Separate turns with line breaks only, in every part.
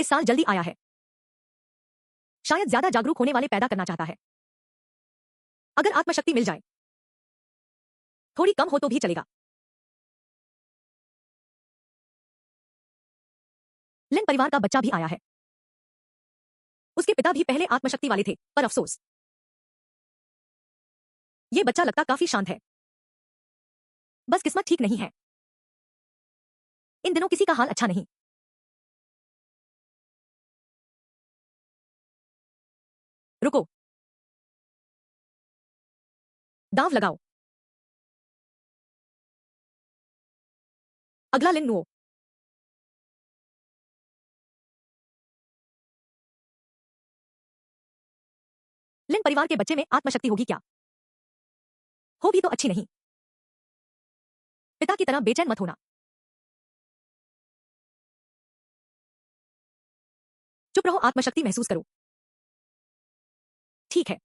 इस साल जल्दी आया है। शायद ज्यादा जागरूक होने वाले पैदा करना चाहता है। अगर आत्मशक्ति मिल जाए, थोड़ी कम हो तो भी चलेगा। लिन परिवार का बच्चा भी आया है। उसके पिता भी पहले आत्मशक्ति वाले थे, पर अफसोस, ये बच्चा लगता काफी शांत है। बस किस्मत ठीक नहीं है। इन दिनों किसी का हाल अच्छा नहीं। रुको, दांव लगाओ। अगला लिन नुओ। लिन परिवार के बच्चे में आत्मशक्ति होगी क्या? हो भी तो अच्छी नहीं। पिता की तरह बेचैन मत होना। चुप रहो, आत्मशक्ति महसूस करो। ठीक है।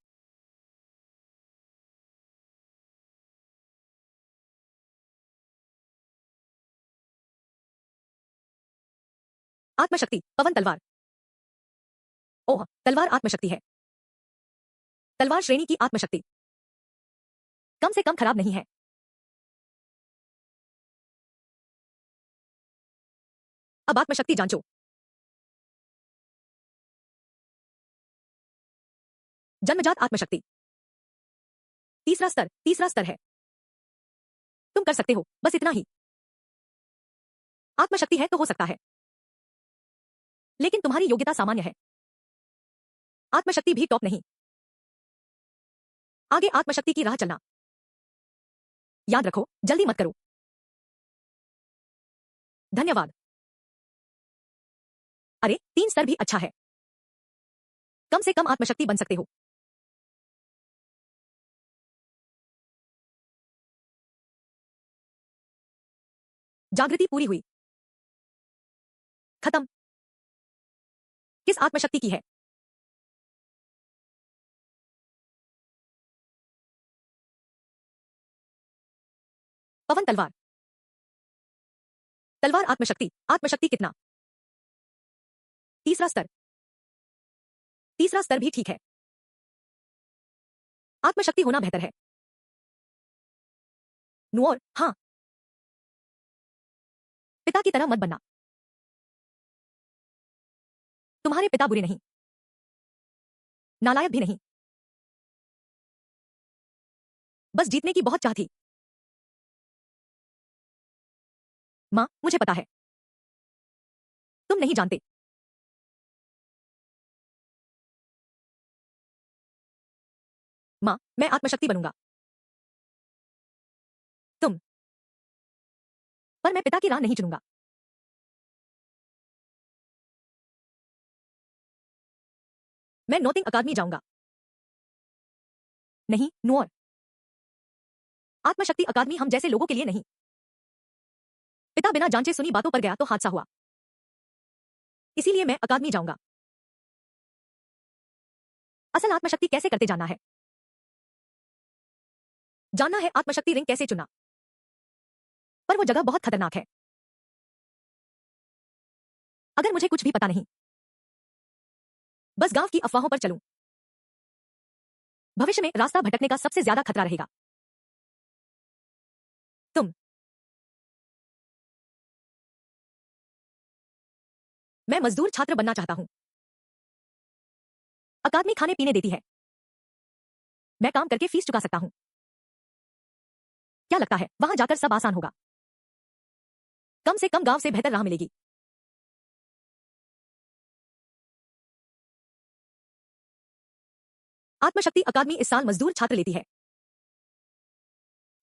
आत्मशक्ति, पवन तलवार। ओह, तलवार आत्मशक्ति है। तलवार श्रेणी की आत्मशक्ति कम से कम खराब नहीं है। अब आत्मशक्ति जांचो। जन्मजात आत्मशक्ति तीसरा स्तर है। तुम कर सकते हो, बस इतना ही। आत्मशक्ति है तो हो सकता है, लेकिन तुम्हारी योग्यता सामान्य है। आत्मशक्ति भी टॉप नहीं। आगे आत्मशक्ति की राह चलना। याद रखो, जल्दी मत करो। धन्यवाद। अरे, 3 स्तर भी अच्छा है। कम से कम आत्मशक्ति बन सकते हो। जागृति पूरी हुई। खत्म। किस आत्मशक्ति की है? पवन तलवार। तलवार आत्मशक्ति। आत्मशक्ति कितना? तीसरा स्तर। तीसरा स्तर भी ठीक है। आत्मशक्ति होना बेहतर है। नुओर, हाँ। पिता की तरह मत बनना। तुम्हारे पिता बुरे नहीं, नालायक भी नहीं। बस जीतने की बहुत चाह थी। मां, मुझे पता है। तुम नहीं जानते। मां, मैं आत्मशक्ति बनूंगा। तुम। पर मैं पिता की राह नहीं चुनूंगा। मैं नोटिंग अकादमी जाऊंगा। नहीं, नुओर। आत्मशक्ति अकादमी हम जैसे लोगों के लिए नहीं। पिता बिना जांचे सुनी बातों पर गया तो हादसा हुआ। इसीलिए मैं अकादमी जाऊंगा। असल आत्मशक्ति कैसे करते जानना है। जानना है आत्मशक्ति रिंग कैसे चुना। पर वो जगह बहुत खतरनाक है। अगर मुझे कुछ भी पता नहीं, बस गांव की अफवाहों पर चलूं, भविष्य में रास्ता भटकने का सबसे ज्यादा खतरा रहेगा। तुम। मैं मजदूर छात्र बनना चाहता हूं। अकादमी खाने पीने देती है। मैं काम करके फीस चुका सकता हूं। क्या लगता है वहां जाकर सब आसान होगा? कम से कम गांव से बेहतर राह मिलेगी। आत्मशक्ति अकादमी इस साल मजदूर छात्र लेती है।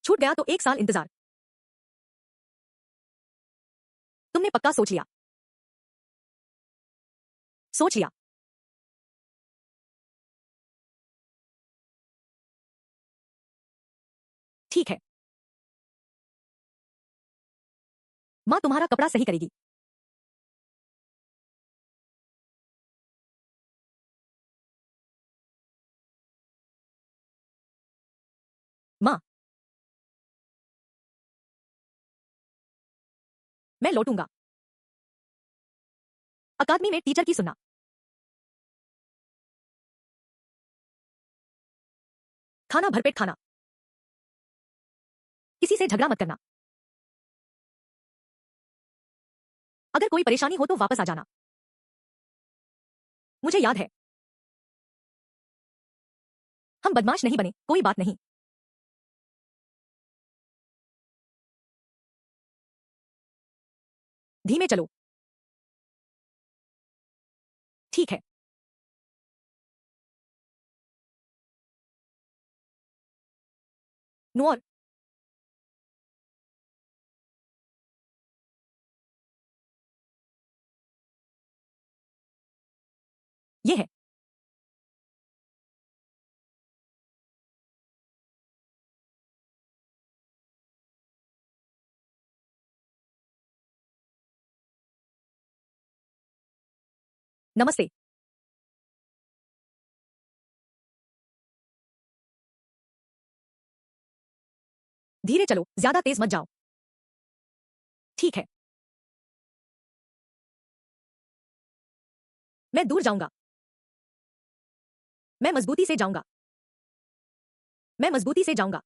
छूट गया तो 1 साल इंतजार। तुमने पक्का सोच लिया? सोच लिया। ठीक है। मां तुम्हारा कपड़ा सही करेगी। मां, मैं लौटूंगा। अकादमी में टीचर की सुनना, खाना भरपेट खाना, किसी से झगड़ा मत करना, अगर कोई परेशानी हो तो वापस आ जाना। मुझे याद है, हम बदमाश नहीं बने, कोई बात नहीं। धीमे चलो। ठीक है। नो और। ये है। नमस्ते। धीरे चलो, ज्यादा तेज मत जाओ। ठीक है। मैं दूर जाऊंगा। मैं मजबूती से जाऊंगा। मैं मजबूती से जाऊंगा।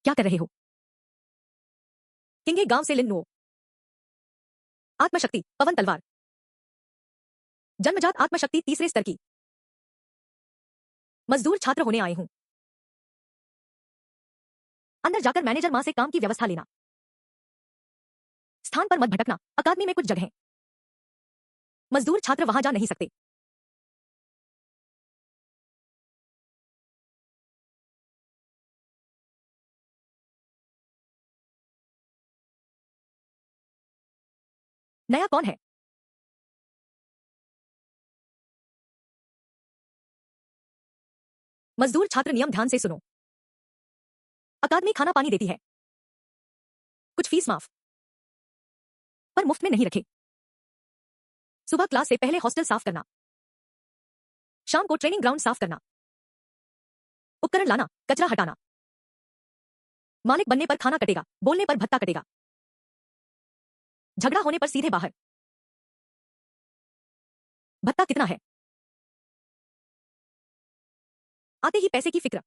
क्या कर रहे हो? किंगे गांव से लिन नुओ। आत्मशक्ति, पवन तलवार। जन्मजात आत्मशक्ति तीसरे स्तर की। मजदूर छात्र होने आए हूं। अंदर जाकर मैनेजर मां से काम की व्यवस्था लेना। स्थान पर मत भटकना, अकादमी में कुछ जगह। मजदूर छात्र वहां जा नहीं सकते। नया कौन है? मजदूर छात्र नियम ध्यान से सुनो। अकादमी खाना पानी देती है। कुछ फीस माफ, पर मुफ्त में नहीं रखे। सुबह क्लास से पहले हॉस्टल साफ करना। शाम को ट्रेनिंग ग्राउंड साफ करना। उपकरण लाना, कचरा हटाना। मालिक बनने पर खाना कटेगा, बोलने पर भत्ता कटेगा। झगड़ा होने पर सीधे बाहर। भत्ता कितना है? आते ही पैसे की फिक्र।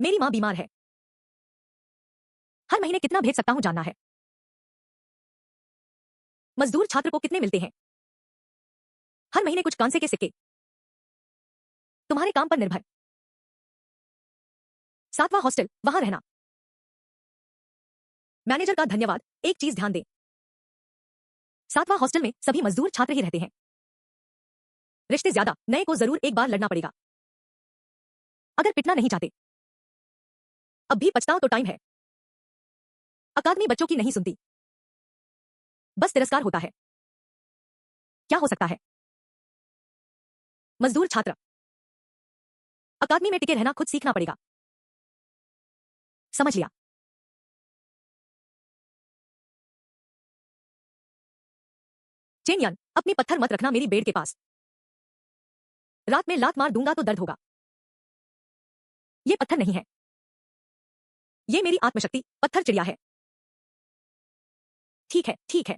मेरी मां बीमार है। हर महीने कितना भेज सकता हूं जानना है। मजदूर छात्र को कितने मिलते हैं? हर महीने कुछ कांसे के सिक्के। तुम्हारे काम पर निर्भर। सातवां हॉस्टल, वहां रहना। मैनेजर का धन्यवाद। एक चीज ध्यान दें, सातवां हॉस्टल में सभी मजदूर छात्र ही रहते हैं। रिश्ते ज्यादा, नए को जरूर एक बार लड़ना पड़ेगा। अगर पिटना नहीं चाहते, अब भी पछताओ तो टाइम है। अकादमी बच्चों की नहीं सुनती, बस तिरस्कार होता है। क्या हो सकता है? मजदूर छात्र। अकादमी में टिके रहना खुद सीखना पड़ेगा। समझ लिया। चेनियन, अपनी पत्थर मत रखना मेरी बेड के पास। रात में लात मार दूंगा तो दर्द होगा। ये पत्थर नहीं है, ये मेरी आत्मशक्ति पत्थर चिड़िया है। ठीक है, ठीक है।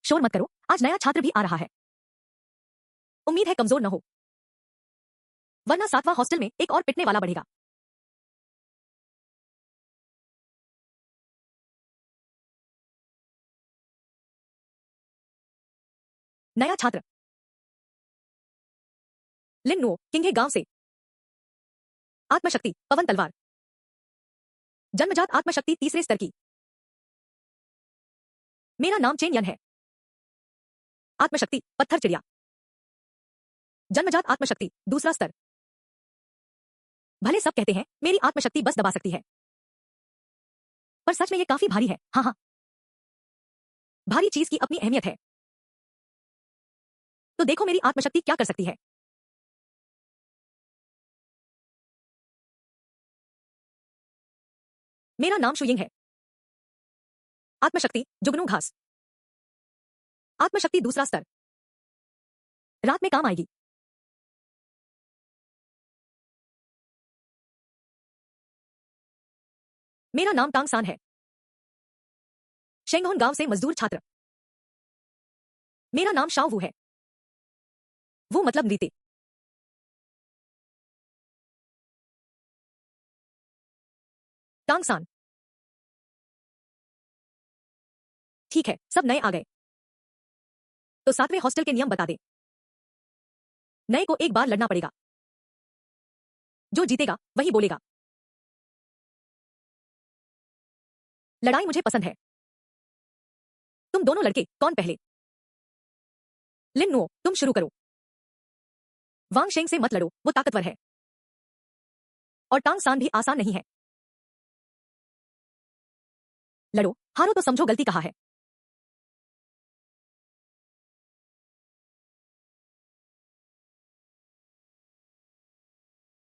शोर मत करो, आज नया छात्र भी आ रहा है। उम्मीद है कमजोर न हो, वरना सातवां हॉस्टल में एक और पिटने वाला बढ़ेगा। नया छात्र लिन नुओ, किंगे गांव से। आत्मशक्ति, पवन तलवार। जन्मजात आत्मशक्ति तीसरे स्तर की। मेरा नाम चेन यन है। आत्मशक्ति, पत्थर चिड़िया। जन्मजात आत्मशक्ति दूसरा स्तर। भले सब कहते हैं मेरी आत्मशक्ति बस दबा सकती है, पर सच में ये काफी भारी है। हाँ हाँ, भारी चीज की अपनी अहमियत है। तो देखो मेरी आत्मशक्ति क्या कर सकती है। मेरा नाम शुयिंग है। आत्मशक्ति, जुगनू घास। आत्मशक्ति दूसरा स्तर। रात में काम आएगी। मेरा नाम टांगसान है, शेंगहोन गांव से मजदूर छात्र। मेरा नाम शाओ वू है। वो मतलब नीते। टांगसान। ठीक है, सब नए आ गए। तो 7वें हॉस्टल के नियम बता दे। नए को एक बार लड़ना पड़ेगा। जो जीतेगा वही बोलेगा। लड़ाई मुझे पसंद है। तुम दोनों लड़के कौन पहले? लिन नुओ, तुम शुरू करो। वांग शेंग से मत लड़ो, वो ताकतवर है। और टांग सान भी आसान नहीं है। लड़ो, हारो तो समझो गलती कहा है।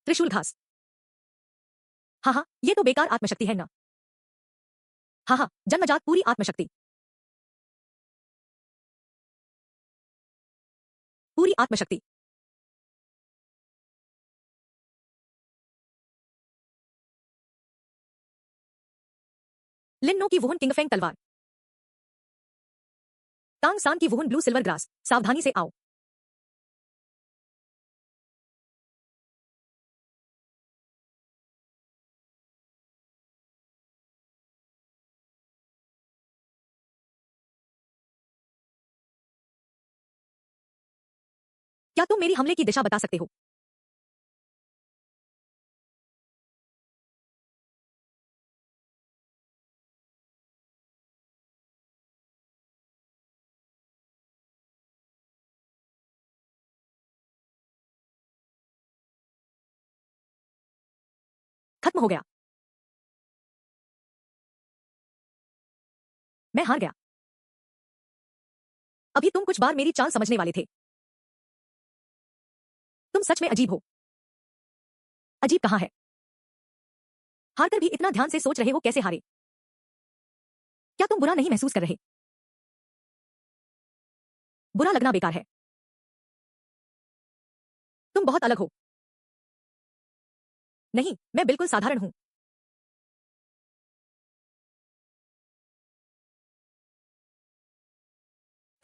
त्रिशूल घास। हाँ हाँ, ये तो बेकार आत्मशक्ति है ना। हाँ हाँ, जन्मजात पूरी आत्मशक्ति। पूरी आत्मशक्ति। लिन्नो की वुहुन किंगफेंग तलवार। टांग सान की वुहुन ब्लू सिल्वर ग्रास। सावधानी से आओ। क्या तुम मेरी हमले की दिशा बता सकते हो? खत्म हो गया। मैं हार गया। अभी तुम कुछ बार मेरी चाल समझने वाले थे। तुम सच में अजीब हो। अजीब कहाँ है? हारकर भी इतना ध्यान से सोच रहे हो कैसे हारे? क्या तुम बुरा नहीं महसूस कर रहे? बुरा लगना बेकार है। तुम बहुत अलग हो। नहीं, मैं बिल्कुल साधारण हूं।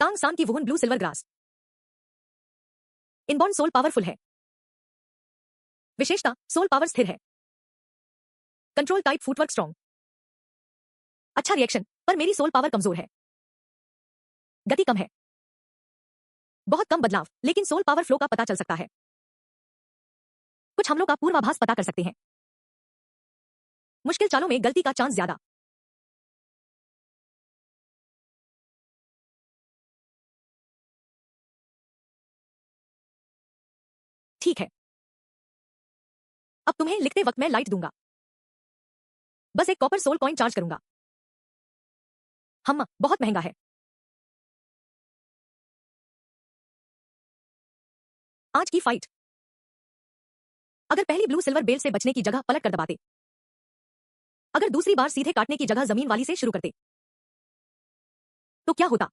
टांग सान की वुहुन blue silver grass. Inborn soul powerful है। विशेषता, सोल पावर स्थिर है। Control type footwork strong. अच्छा रिएक्शन, पर मेरी सोल पावर कमजोर है। गति कम है। बहुत कम बदलाव, लेकिन सोल पावर फ्लो का पता चल सकता है। कुछ हमलों का पूर्वाभास पता कर सकते हैं। मुश्किल चालों में गलती का चांस ज्यादा। ठीक है, अब तुम्हें लिखते वक्त मैं लाइट दूंगा। बस एक कॉपर सोल कॉइन चार्ज करूंगा। हम बहुत महंगा है। आज की फाइट। अगर पहली ब्लू सिल्वर बेल्ट से बचने की जगह पलट कर दबाते। अगर दूसरी बार सीधे काटने की जगह जमीन वाली से शुरू करते तो क्या होता?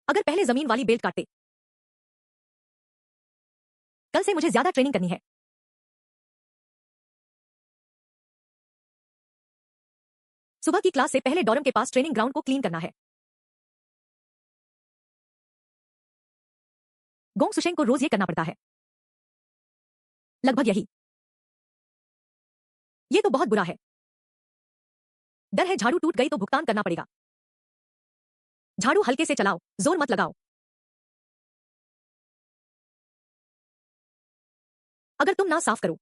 अगर पहले जमीन वाली बेल्ट काटते। कल से मुझे ज्यादा ट्रेनिंग करनी है। सुबह की क्लास से पहले डॉरम के पास ट्रेनिंग ग्राउंड को क्लीन करना है। गोंग सुशेंग को रोज ये करना पड़ता है। लगभग यही। ये तो बहुत बुरा है। डर है झाड़ू टूट गई तो भुगतान करना पड़ेगा। झाड़ू हल्के से चलाओ, जोर मत लगाओ। अगर तुम ना साफ करो,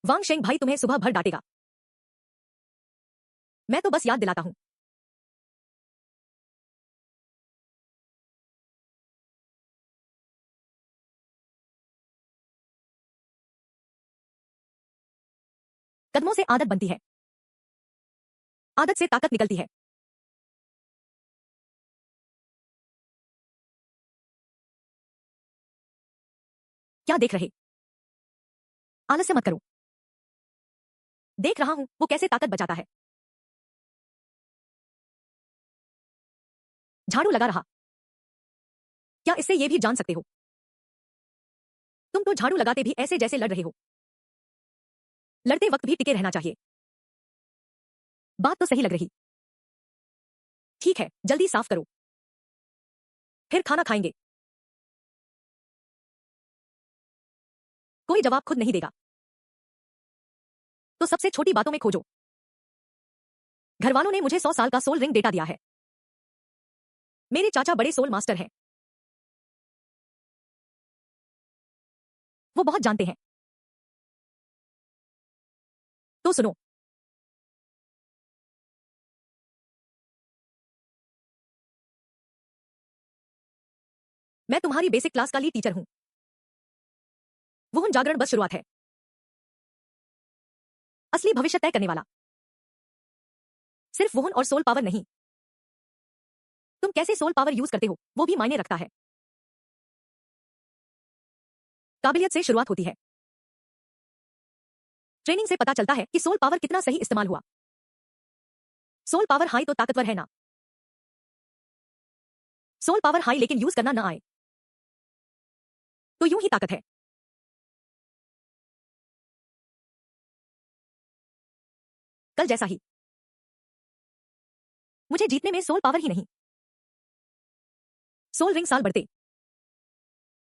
वांग शेंग भाई तुम्हें सुबह भर डांटेगा। मैं तो बस याद दिलाता हूं। कदमों से आदत बनती है। आदत से ताकत निकलती है। क्या देख रहे? आलस्य मत करो। देख रहा हूं वो कैसे ताकत बचाता है। झाड़ू लगा रहा। क्या इससे ये भी जान सकते हो? तुम तो झाड़ू लगाते भी ऐसे जैसे लड़ रहे हो। लड़ते वक्त भी टिके रहना चाहिए। बात तो सही लग रही। ठीक है, जल्दी साफ करो, फिर खाना खाएंगे। कोई जवाब खुद नहीं देगा तो सबसे छोटी बातों में खोजो। घरवालों ने मुझे 100 साल का सोल रिंग डेटा दिया है। मेरे चाचा बड़े सोल मास्टर हैं। वो बहुत जानते हैं। तो सुनो, मैं तुम्हारी बेसिक क्लास का लीड टीचर हूं। वुहन जागरण बस शुरुआत है। असली भविष्य तय करने वाला सिर्फ वुहन और सोल पावर नहीं, तुम कैसे सोल पावर यूज करते हो वो भी मायने रखता है। काबिलियत से शुरुआत होती है। ट्रेनिंग से पता चलता है कि सोल पावर कितना सही इस्तेमाल हुआ। सोल पावर हाई तो ताकतवर है ना। सोल पावर हाई लेकिन यूज करना ना आए तो यूं ही ताकत है। कल जैसा ही मुझे जीतने में सोल पावर ही नहीं, सोल रिंग साल बढ़ते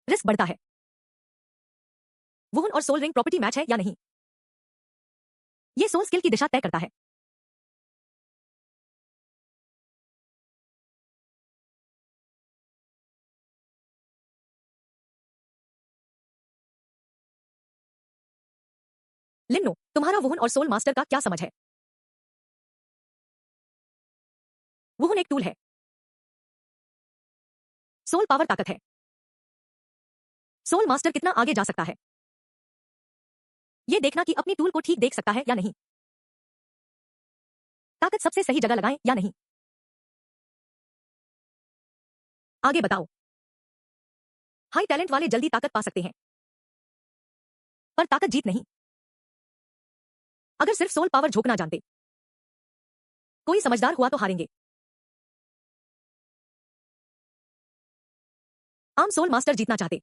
रिस्क बढ़ता है। वुहन और सोल रिंग प्रॉपर्टी मैच है या नहीं, ये सोल स्किल की दिशा तय करता है। लिन्नो, तुम्हारा वुहन और सोल मास्टर का क्या समझ है। वुहन एक टूल है, सोल पावर ताकत है। सोल मास्टर कितना आगे जा सकता है यह देखना कि अपनी टूल को ठीक देख सकता है या नहीं, ताकत सबसे सही जगह लगाएं या नहीं। आगे बताओ। हाई टैलेंट वाले जल्दी ताकत पा सकते हैं पर ताकत जीत नहीं। अगर सिर्फ सोल पावर झोंकना जानते, कोई समझदार हुआ तो हारेंगे। आम सोल मास्टर जीतना चाहते,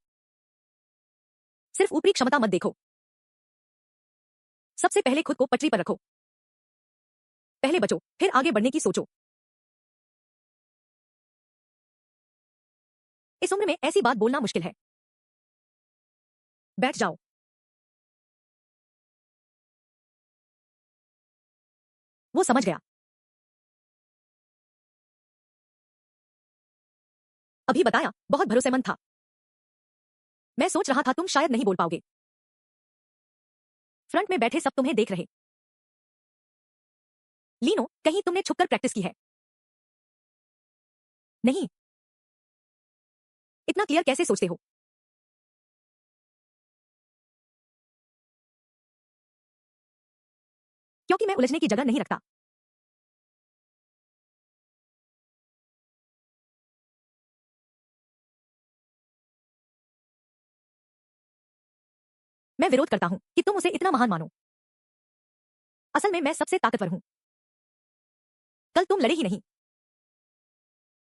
सिर्फ ऊपरी क्षमता मत देखो। सबसे पहले खुद को पटरी पर रखो। पहले बचो फिर आगे बढ़ने की सोचो। इस उम्र में ऐसी बात बोलना मुश्किल है। बैठ जाओ। वो समझ गया। अभी बताया, बहुत भरोसेमंद था। मैं सोच रहा था तुम शायद नहीं बोल पाओगे। फ्रंट में बैठे सब तुम्हें देख रहे। लीनो, कहीं तुमने छुपकर प्रैक्टिस की है। नहीं, इतना क्लियर कैसे सोचते हो। क्योंकि मैं उलझने की जगह नहीं रखता। मैं विरोध करता हूं कि तुम उसे इतना महान मानो। असल में मैं सबसे ताकतवर हूं। कल तुम लड़े ही नहीं।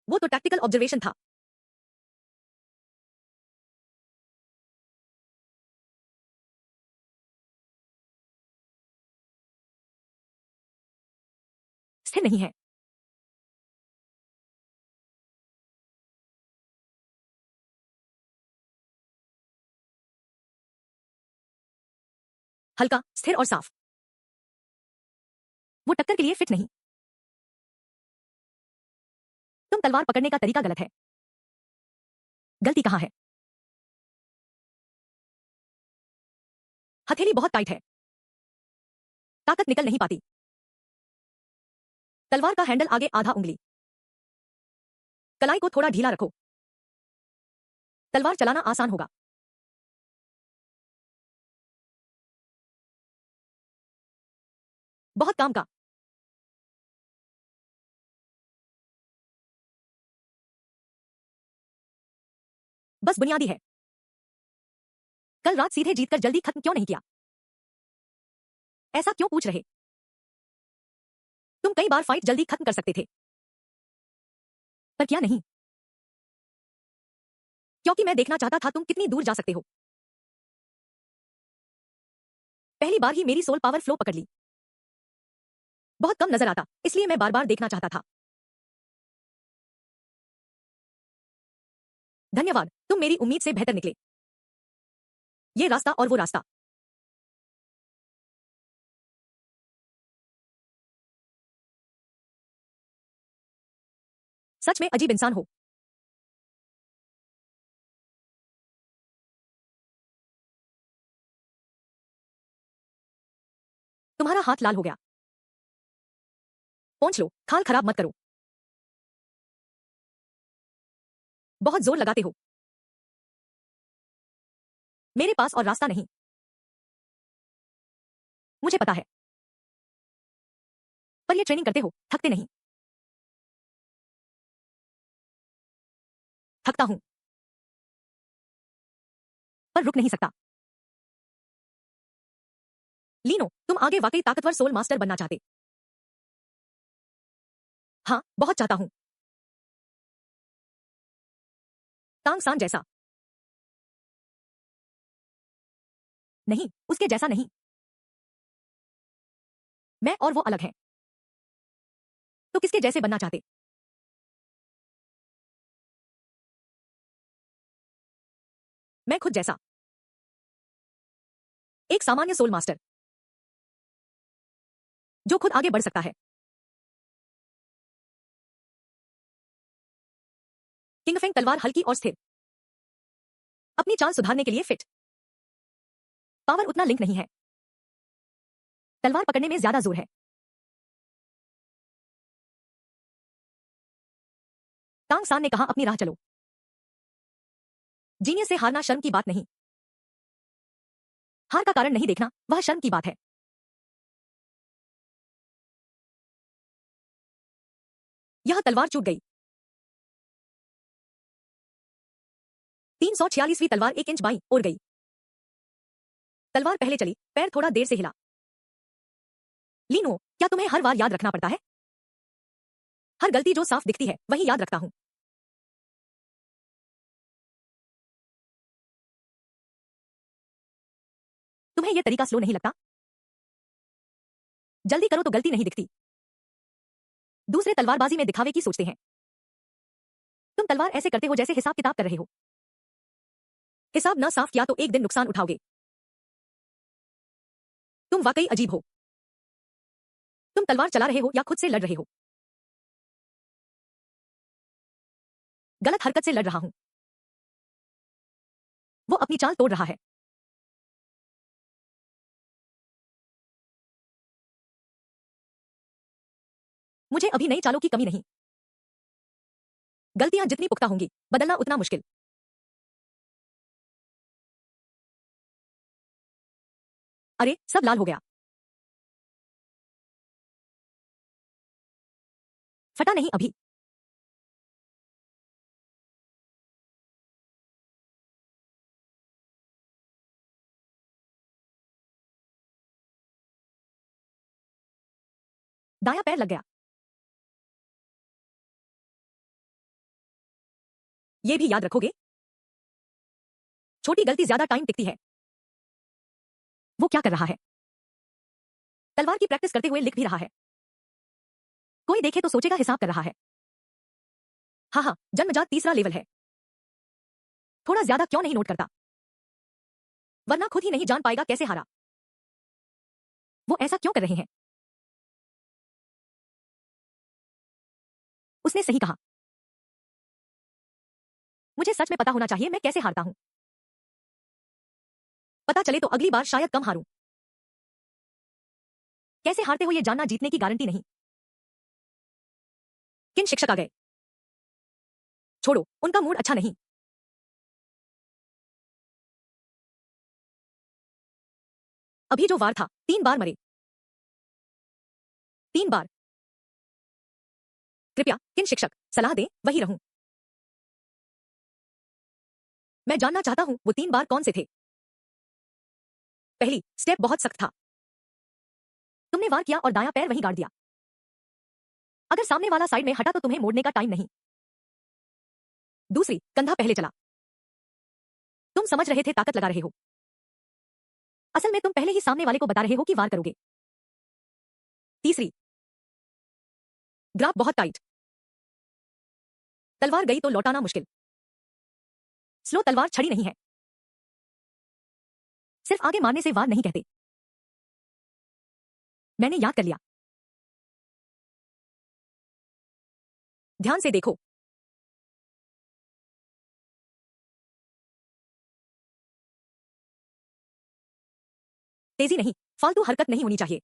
वो तो टैक्टिकल ऑब्जर्वेशन था। स्थिर नहीं है। हल्का, स्थिर और साफ। वो टक्कर के लिए फिट नहीं। तुम तलवार पकड़ने का तरीका गलत है। गलती कहां है। हथेली बहुत टाइट है, ताकत निकल नहीं पाती। तलवार का हैंडल आगे आधा उंगली। कलाई को थोड़ा ढीला रखो। तलवार चलाना आसान होगा। बहुत काम का। बस बुनियादी है। कल रात सीधे जीतकर जल्दी खत्म क्यों नहीं किया। ऐसा क्यों पूछ रहे। तुम कई बार फाइट जल्दी खत्म कर सकते थे पर क्या नहीं, क्योंकि मैं देखना चाहता था तुम कितनी दूर जा सकते हो। पहली बार ही मेरी सोल पावर फ्लो पकड़ ली। बहुत कम नजर आता, इसलिए मैं बार बार देखना चाहता था। धन्यवाद, तुम मेरी उम्मीद से बेहतर निकले। ये रास्ता और वो रास्ता। सच में अजीब इंसान हो। तुम्हारा हाथ लाल हो गया। पहुंच लो, खाल खराब मत करो। बहुत जोर लगाते हो। मेरे पास और रास्ता नहीं। मुझे पता है, पर ये ट्रेनिंग करते हो, थकते नहीं। थकता हूं, पर रुक नहीं सकता। लीनो, तुम आगे वाकई ताकतवर सोल मास्टर बनना चाहते। हाँ, बहुत चाहता हूं। तांग सान जैसा। नहीं, उसके जैसा नहीं। मैं और वो अलग हैं। तो किसके जैसे बनना चाहते? मैं खुद जैसा। एक सामान्य सोल मास्टर जो खुद आगे बढ़ सकता है। किंगफेंग तलवार हल्की और स्थिर। अपनी चाल सुधारने के लिए फिट। पावर उतना लिंक नहीं है। तलवार पकड़ने में ज्यादा जोर है। तांग सान ने कहा अपनी राह चलो। जीनियस से हारना शर्म की बात नहीं। हार का कारण नहीं देखना, वह शर्म की बात है। यह तलवार चूक गई। 346वीं तलवार 1 इंच बाईं ओर गई। तलवार पहले चली, पैर थोड़ा देर से हिला। लीनो, क्या तुम्हें हर बार याद रखना पड़ता है? हर गलती जो साफ दिखती है, वही याद रखता हूं। तुम्हें यह तरीका स्लो नहीं लगता? जल्दी करो तो गलती नहीं दिखती। दूसरे तलवारबाजी में दिखावे की सोचते हैं। तुम तलवार ऐसे करते हो जैसे हिसाब किताब कर रहे हो। हिसाब ना साफ किया तो एक दिन नुकसान उठाओगे। तुम वाकई अजीब हो। तुम तलवार चला रहे हो या खुद से लड़ रहे हो? गलत हरकत से लड़ रहा हूं। वो अपनी चाल तोड़ रहा है। मुझे अभी नई चालों की कमी नहीं। गलतियां जितनी पुख्ता होंगी, बदलना उतना मुश्किल। अरे, सब लाल हो गया। फटा नहीं अभी। दायां पैर लग गया। ये भी याद रखोगे? छोटी गलती ज्यादा टाइम टिकती है। वो क्या कर रहा है? तलवार की प्रैक्टिस करते हुए लिख भी रहा है। कोई देखे तो सोचेगा हिसाब कर रहा है। हाँ हाँ, जन्मजात तीसरा लेवल है। थोड़ा ज्यादा क्यों नहीं नोट करता? वरना खुद ही नहीं जान पाएगा कैसे हारा। वो ऐसा क्यों कर रहे हैं? उसने सही कहा। मुझे सच में पता होना चाहिए मैं कैसे हारता हूं। पता चले तो अगली बार शायद कम हारूं। कैसे हारते हो ये जानना जीतने की गारंटी नहीं। किन शिक्षक आ गए? छोड़ो, उनका मूड अच्छा नहीं। अभी जो वार था, 3 बार मरे। 3 बार। कृपया किन शिक्षक सलाह दे, वही रहूं। मैं जानना चाहता हूं वो 3 बार कौन से थे। पहली स्टेप बहुत सख्त था। तुमने वार किया और दायां पैर वहीं गाड़ दिया। अगर सामने वाला साइड में हटा तो तुम्हें मोड़ने का टाइम नहीं। दूसरी, कंधा पहले चला। तुम समझ रहे थे ताकत लगा रहे हो। असल में तुम पहले ही सामने वाले को बता रहे हो कि वार करोगे। तीसरी, ग्राफ बहुत टाइट। तलवार गई तो लौटाना मुश्किल। स्लो तलवार छड़ी नहीं है। सिर्फ आगे मारने से वार नहीं कहते। मैंने याद कर लिया। ध्यान से देखो। तेजी नहीं, फालतू हरकत नहीं होनी चाहिए।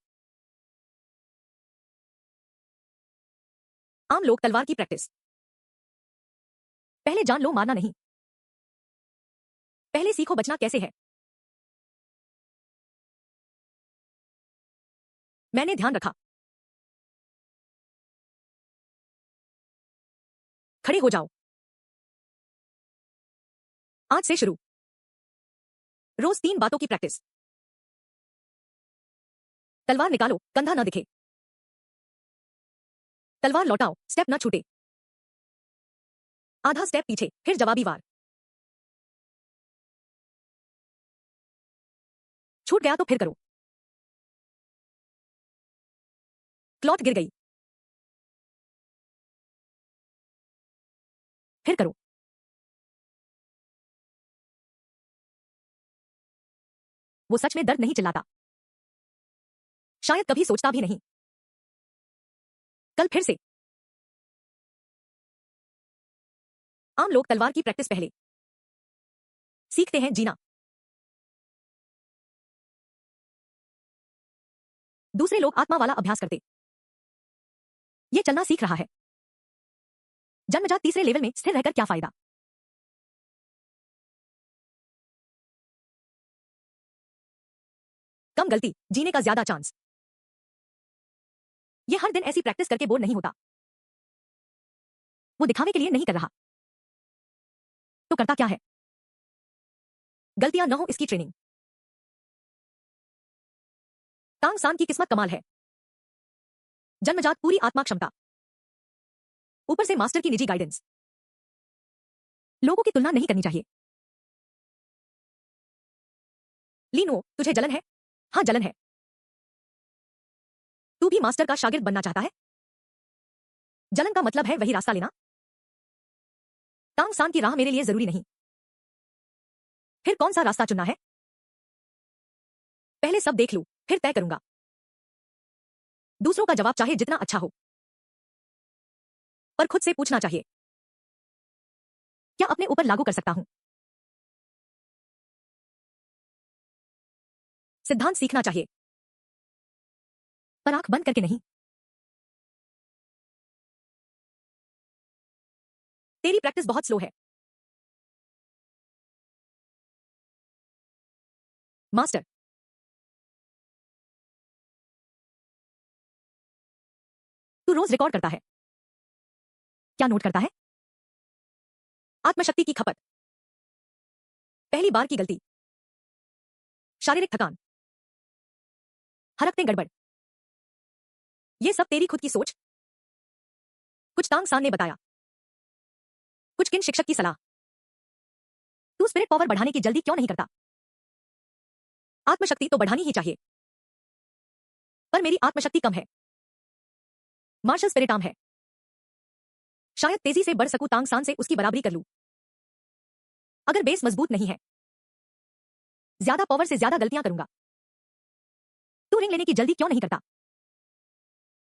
आम लोग तलवार की प्रैक्टिस। पहले जान लो मारना नहीं। पहले सीखो बचना कैसे है। मैंने ध्यान रखा। खड़े हो जाओ। आज से शुरू। रोज 3 बातों की प्रैक्टिस। तलवार निकालो, कंधा ना दिखे। तलवार लौटाओ, स्टेप ना छूटे। आधा स्टेप पीछे, फिर जवाबी वार। छूट गया तो फिर करो। क्लॉथ गिर गई, फिर करो। वो सच में दर्द नहीं चिल्लाता। शायद कभी सोचता भी नहीं। कल फिर से। आम लोग तलवार की प्रैक्टिस पहले सीखते हैं जीना। दूसरे लोग आत्मा वाला अभ्यास करते। ये चलना सीख रहा है। जन्मजात तीसरे लेवल में स्थिर रहकर क्या फायदा। कम गलती, जीने का ज्यादा चांस। ये हर दिन ऐसी प्रैक्टिस करके बोर नहीं होता। वो दिखावे के लिए नहीं कर रहा। तो करता क्या है? गलतियां न हो इसकी ट्रेनिंग। तांग सान की किस्मत कमाल है। जन्मजात पूरी आत्मा क्षमता, ऊपर से मास्टर की निजी गाइडेंस। लोगों की तुलना नहीं करनी चाहिए। लीनो, तुझे जलन है? हाँ जलन है। तू भी मास्टर का शागिर्द बनना चाहता है? जलन का मतलब है वही रास्ता लेना। तांग सान की राह मेरे लिए जरूरी नहीं। फिर कौन सा रास्ता चुनना है? पहले सब देख लूं, फिर तय करूंगा। दूसरों का जवाब चाहे जितना अच्छा हो, पर खुद से पूछना चाहिए, क्या अपने ऊपर लागू कर सकता हूं? सिद्धांत सीखना चाहिए, पर आंख बंद करके नहीं। तेरी प्रैक्टिस बहुत स्लो है। मास्टर, तू रोज रिकॉर्ड करता है। क्या नोट करता है? आत्मशक्ति की खपत, पहली बार की गलती, शारीरिक थकान, हरकतें गड़बड़। ये सब तेरी खुद की सोच। कुछ तांग सान ने बताया, कुछ किन शिक्षक की सलाह। तू स्पिरिट पावर बढ़ाने की जल्दी क्यों नहीं करता? आत्मशक्ति तो बढ़ानी ही चाहिए, पर मेरी आत्मशक्ति कम है। मार्शल स्पिरिट आम है। शायद तेजी से बढ़ सकूं, तांग सान से उसकी बराबरी कर लूं। अगर बेस मजबूत नहीं है, ज्यादा पावर से ज्यादा गलतियां करूंगा। तू रिंग लेने की जल्दी क्यों नहीं करता?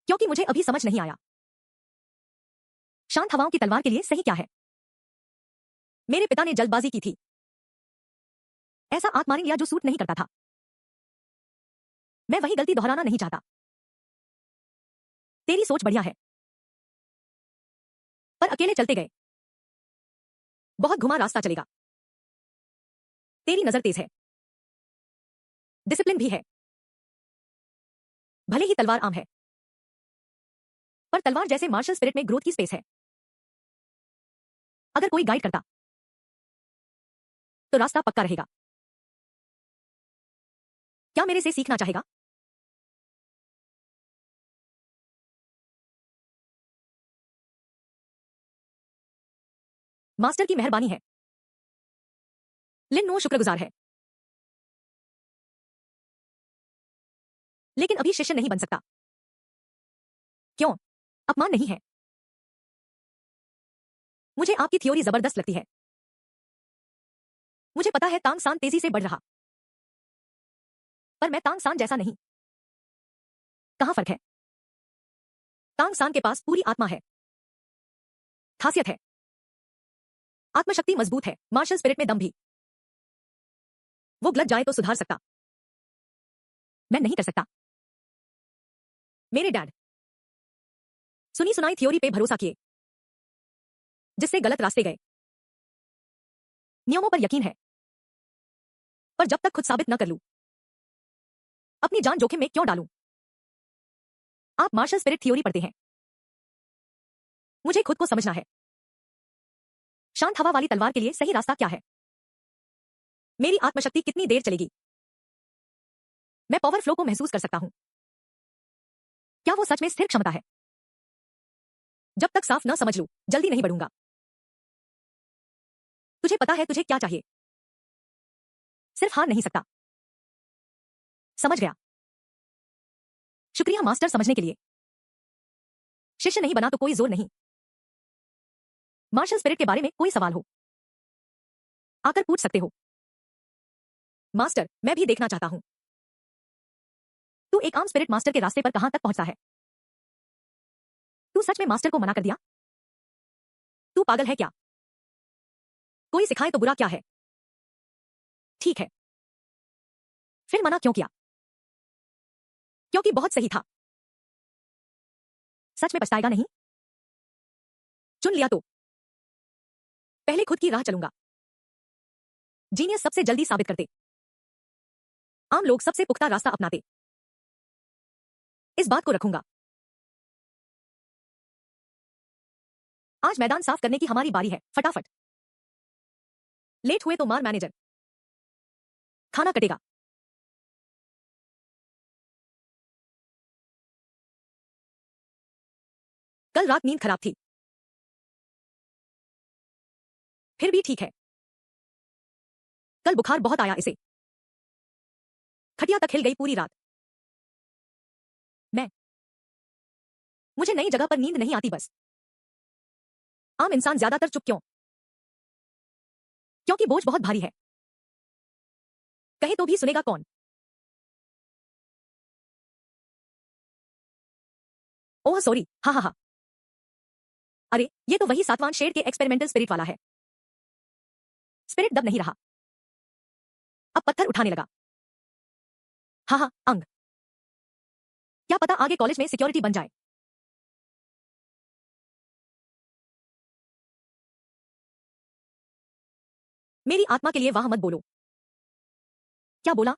क्योंकि मुझे अभी समझ नहीं आया, शांत हवाओं की तलवार के लिए सही क्या है। मेरे पिता ने जल्दबाजी की थी। ऐसा आंख मारेंगे जो सूट नहीं करता था। मैं वही गलती दोहराना नहीं चाहता। तेरी सोच बढ़िया है, पर अकेले चलते गए बहुत घुमा रास्ता चलेगा। तेरी नजर तेज है, डिसिप्लिन भी है। भले ही तलवार आम है, पर तलवार जैसे मार्शल स्पिरिट में ग्रोथ की स्पेस है। अगर कोई गाइड करता तो रास्ता पक्का रहेगा। क्या मेरे से सीखना चाहेगा? मास्टर की मेहरबानी है। लिन नो शुक्रगुजार है। लेकिन अभी शिष्य नहीं बन सकता। क्यों? अपमान नहीं है। मुझे आपकी थ्योरी जबरदस्त लगती है। मुझे पता है तांग सान तेजी से बढ़ रहा, पर मैं तांग सान जैसा नहीं। कहां फर्क है? तांग सान के पास पूरी आत्मा है, खासियत है, आत्मशक्ति मजबूत है, मार्शल स्पिरिट में दम भी। वो गलत जाए तो सुधार सकता, मैं नहीं कर सकता। मेरे डैड सुनी सुनाई थ्योरी पे भरोसा किए, जिससे गलत रास्ते गए। नियमों पर यकीन है, पर जब तक खुद साबित न कर लूं, अपनी जान जोखिम में क्यों डालूं? आप मार्शल स्पिरिट थ्योरी पढ़ते हैं, मुझे खुद को समझना है। शांत हवा वाली तलवार के लिए सही रास्ता क्या है? मेरी आत्मशक्ति कितनी देर चलेगी? मैं पावर फ्लो को महसूस कर सकता हूं, क्या वो सच में स्थिर क्षमता है? जब तक साफ न समझ लूं, जल्दी नहीं बढ़ूंगा। तुझे पता है तुझे क्या चाहिए, सिर्फ हार नहीं सकता। समझ गया। शुक्रिया मास्टर समझने के लिए। शिष्य नहीं बना तो कोई जोर नहीं। मार्शल स्पिरिट के बारे में कोई सवाल हो, आकर पूछ सकते हो। मास्टर, मैं भी देखना चाहता हूं। तू एक आम स्पिरिट मास्टर के रास्ते पर कहां तक पहुंचता है? तू सच में मास्टर को मना कर दिया? तू पागल है क्या? कोई सिखाए तो बुरा क्या है? ठीक है, फिर मना क्यों किया? क्योंकि बहुत सही था। सच में पछताएगा नहीं? चुन लिया तो पहले खुद की राह चलूंगा। जीनियस सबसे जल्दी साबित करते, आम लोग सबसे पुख्ता रास्ता अपनाते। इस बात को रखूंगा। आज मैदान साफ करने की हमारी बारी है, फटाफट। लेट हुए तो मार मैनेजर, खाना कटेगा। कल रात नींद खराब थी, फिर भी ठीक है। कल बुखार बहुत आया इसे, खटिया तक हिल गई पूरी रात। मैं मुझे नई जगह पर नींद नहीं आती बस। आम इंसान ज्यादातर चुप क्यों? क्योंकि बोझ बहुत भारी है, कहे तो भी सुनेगा कौन? ओह सॉरी, हा हा हा। अरे ये तो वही सातवां शेड के एक्सपेरिमेंटल स्पिरिट वाला है। स्पिरिट दब नहीं रहा, अब पत्थर उठाने लगा। हाँ हाँ, अंग। क्या पता आगे कॉलेज में सिक्योरिटी बन जाए। मेरी आत्मा के लिए वाह मत बोलो। क्या बोला?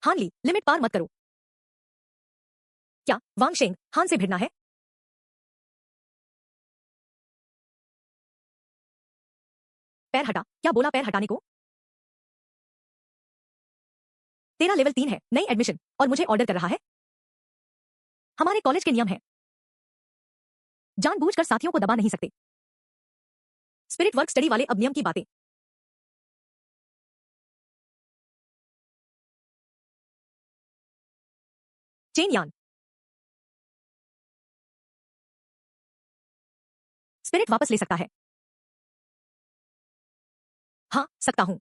हान ली, लिमिट पार मत करो। क्या वांगशेंग हान से भिड़ना है? पैर हटा, क्या बोला पैर हटाने को? तेरा लेवल 3 है, नई एडमिशन, और मुझे ऑर्डर कर रहा है? हमारे कॉलेज के नियम हैं, जानबूझकर साथियों को दबा नहीं सकते। स्पिरिट वर्क स्टडी वाले अब नियम की बातें। चेन यान, स्पिरिट वापस ले सकता है। हाँ, सकता हूं।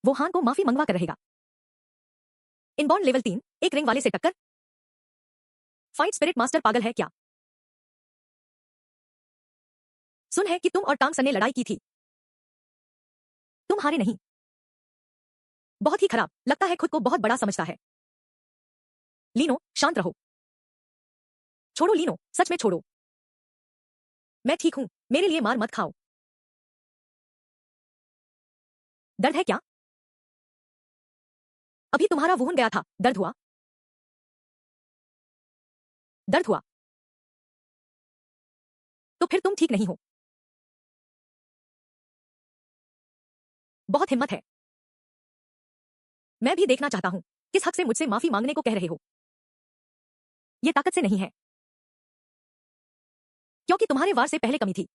वो हान को माफी मंगवा कर रहेगा। इनबॉर्न लेवल 3, एक रिंग वाले से टक्कर। फाइट स्पिरिट मास्टर पागल है क्या? सुन है कि तुम और टांग सन ने लड़ाई की थी। तुम हारे नहीं। बहुत ही खराब, लगता है खुद को बहुत बड़ा समझता है। लीनो, शांत रहो। छोड़ो लीनो, सच में छोड़ो। मैं ठीक हूं, मेरे लिए मार मत खाओ। दर्द है क्या? अभी तुम्हारा वुहुन गया था, दर्द हुआ? दर्द हुआ तो फिर तुम ठीक नहीं हो। बहुत हिम्मत है। मैं भी देखना चाहता हूं, किस हक से मुझसे माफी मांगने को कह रहे हो? ये ताकत से नहीं है। क्योंकि तुम्हारे वार से पहले कमी थी।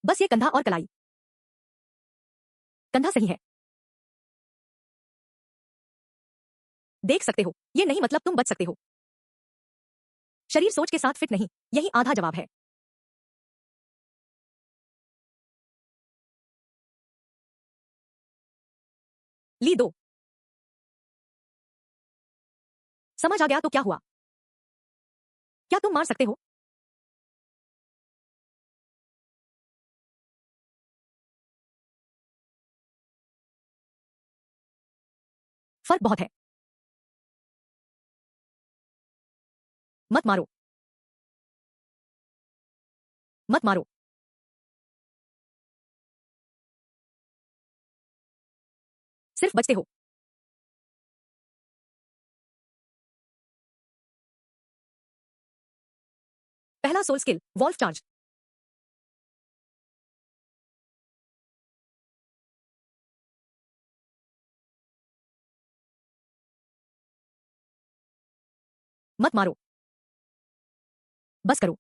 बस ये कंधा और कलाई। कंधा सही है। देख सकते हो, ये नहीं मतलब तुम बच सकते हो। शरीर सोच के साथ फिट नहीं, यही आधा जवाब है। ली दो। समझ आ गया तो क्या हुआ? क्या तुम मार सकते हो? फर्क बहुत है। मत मारो। मत मारो। सिर्फ बचते हो। पहला सोल स्किल, वॉल्फ चार्ज। मत मारो। बस करो।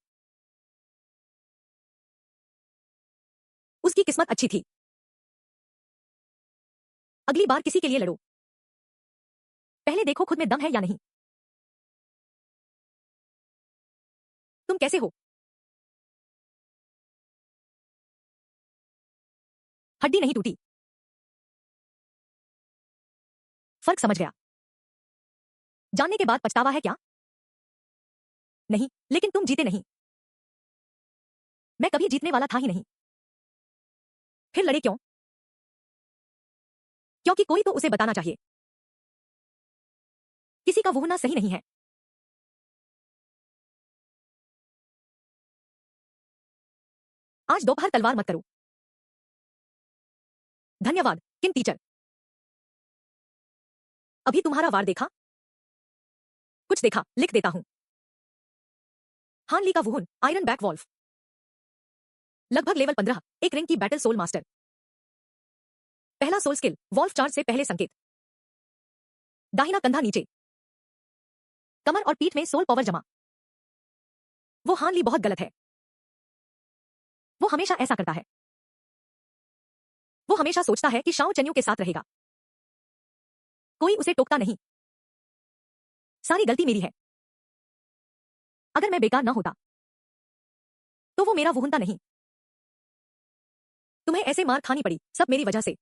उसकी किस्मत अच्छी थी। अगली बार किसी के लिए लड़ो। पहले देखो खुद में दम है या नहीं। तुम कैसे हो? हड्डी नहीं टूटी। फर्क समझ गया। जानने के बाद पछतावा है क्या? नहीं, लेकिन तुम जीते नहीं। मैं कभी जीतने वाला था ही नहीं। फिर लड़े क्यों? क्योंकि कोई तो उसे बताना चाहिए। किसी का वो होना सही नहीं है। आज दोपहर तलवार मत करो। धन्यवाद किन टीचर। अभी तुम्हारा वार देखा? कुछ देखा, लिख देता हूं। हान ली का वुहुन, आयरन बैक वॉल्फ। लगभग लेवल 15, एक रैंक की बैटल सोल मास्टर। पहला सोल स्किल, वॉल्फ चार्ज से पहले संकेत। दाहिना कंधा नीचे। कमर और पीठ में सोल पावर जमा। वो हान ली बहुत गलत है। वो हमेशा ऐसा करता है। वो हमेशा सोचता है कि शाओ चन्यू के साथ रहेगा। कोई उसे टोकता नहीं। सारी गलती मेरी है। अगर मैं बेकार ना होता तो वो मेरा वुहुनता नहीं। तुम्हें ऐसे मार खानी पड़ी सब मेरी वजह से।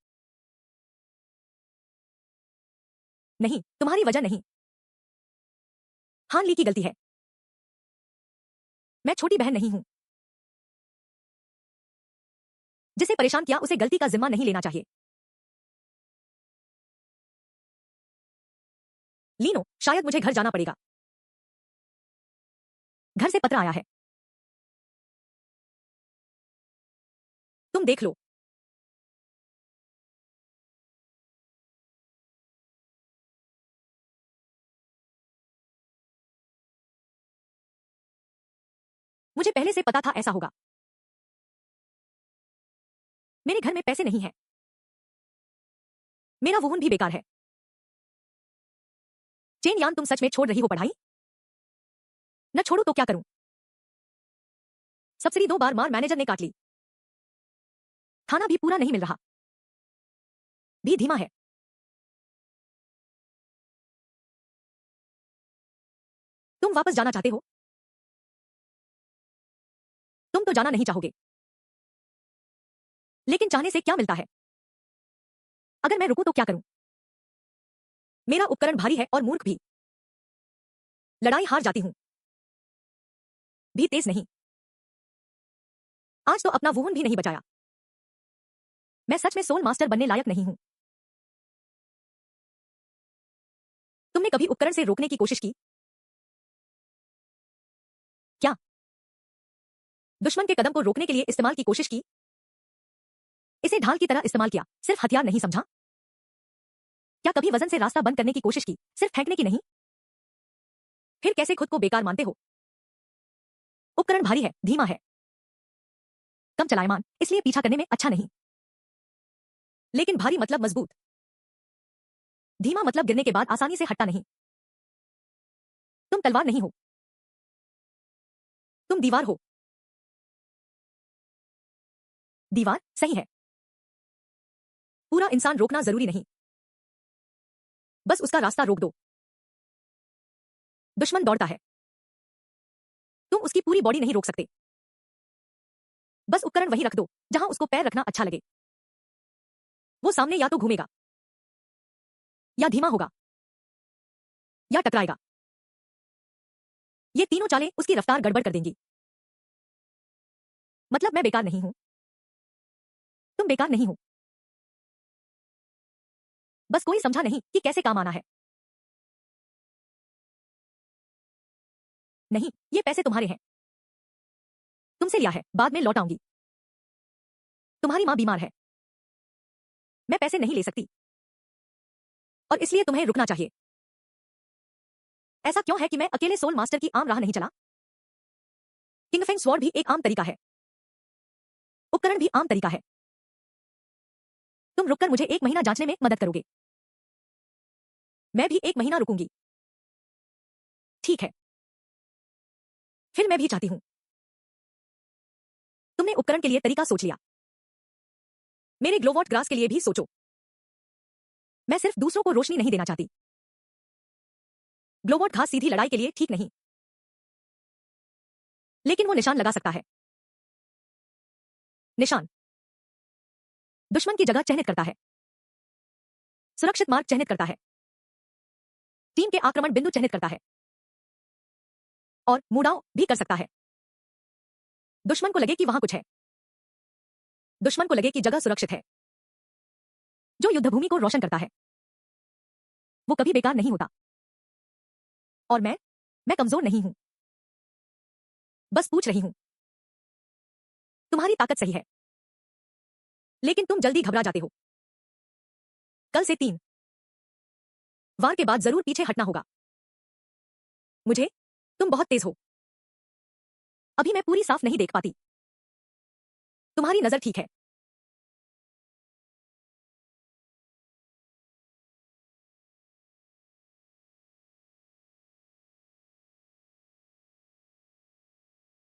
नहीं, तुम्हारी वजह नहीं। हान ली की गलती है। मैं छोटी बहन नहीं हूं। जिसे परेशान किया उसे गलती का जिम्मा नहीं लेना चाहिए। लीनो, शायद मुझे घर जाना पड़ेगा। घर से पत्र आया है। तुम देख लो। मुझे पहले से पता था ऐसा होगा। मेरे घर में पैसे नहीं हैं। मेरा वुहुन भी बेकार है। चेन यान, तुम सच में छोड़ रही हो पढ़ाई? न छोड़ू तो क्या करूं? सब्सिडी 2 बार मार मैनेजर ने काट ली। खाना भी पूरा नहीं मिल रहा। भी धीमा है। तुम वापस जाना चाहते हो? तुम तो जाना नहीं चाहोगे। लेकिन चाहने से क्या मिलता है? अगर मैं रुकूं तो क्या करूं? मेरा उपकरण भारी है और मूर्ख भी। लड़ाई हार जाती हूं। भी तेज नहीं। आज तो अपना वुहुन भी नहीं बचाया। मैं सच में सोल मास्टर बनने लायक नहीं हूं। तुमने कभी उपकरण से रोकने की कोशिश की? क्या? दुश्मन के कदम को रोकने के लिए इस्तेमाल की कोशिश की? इसे ढाल की तरह इस्तेमाल किया, सिर्फ हथियार नहीं समझा? क्या कभी वजन से रास्ता बंद करने की कोशिश की, सिर्फ फेंकने की नहीं? फिर कैसे खुद को बेकार मानते हो? उपकरण भारी है, धीमा है। कम चलायमान, इसलिए पीछा करने में अच्छा नहीं। लेकिन भारी मतलब मजबूत। धीमा मतलब गिरने के बाद आसानी से हटता नहीं। तुम तलवार नहीं हो, तुम दीवार हो। दीवार सही है। पूरा इंसान रोकना जरूरी नहीं, बस उसका रास्ता रोक दो। दुश्मन दौड़ता है, तुम उसकी पूरी बॉडी नहीं रोक सकते। बस उपकरण वहीं रख दो जहां उसको पैर रखना अच्छा लगे। वो सामने या तो घूमेगा, या धीमा होगा, या टकराएगा। ये तीनों चालें उसकी रफ्तार गड़बड़ कर देंगी। मतलब मैं बेकार नहीं हूं, तुम बेकार नहीं हो। बस कोई समझा नहीं कि कैसे काम आना है। नहीं, ये पैसे तुम्हारे हैं, तुमसे लिया है, बाद में लौटाऊंगी। तुम्हारी मां बीमार है, मैं पैसे नहीं ले सकती, और इसलिए तुम्हें रुकना चाहिए। ऐसा क्यों है कि मैं अकेले सोल मास्टर की आम राह नहीं चला? किंगफेंग स्वॉर्ड भी एक आम तरीका है, उपकरण भी आम तरीका है। तुम रुककर मुझे 1 महीना जांचने में मदद करोगे, मैं भी 1 महीना रुकूंगी। ठीक है, फिर मैं भी चाहती हूं। तुमने उपकरण के लिए तरीका सोच लिया, मेरे ग्लोवॉट ग्रास के लिए भी सोचो। मैं सिर्फ दूसरों को रोशनी नहीं देना चाहती। ग्लोवॉट घास सीधी लड़ाई के लिए ठीक नहीं, लेकिन वो निशान लगा सकता है। निशान दुश्मन की जगह चिह्नित करता है, सुरक्षित मार्ग चिह्नित करता है, टीम के आक्रमण बिंदु चिह्नित करता है, और मुड़ाव भी कर सकता है। दुश्मन को लगे कि वहां कुछ है, दुश्मन को लगे कि जगह सुरक्षित है। जो युद्धभूमि को रोशन करता है वो कभी बेकार नहीं होता। और मैं कमजोर नहीं हूं, बस पूछ रही हूं। तुम्हारी ताकत सही है, लेकिन तुम जल्दी घबरा जाते हो। कल से 3 वार के बाद जरूर पीछे हटना होगा। मुझे तुम बहुत तेज हो, अभी मैं पूरी साफ नहीं देख पाती। तुम्हारी नजर ठीक है,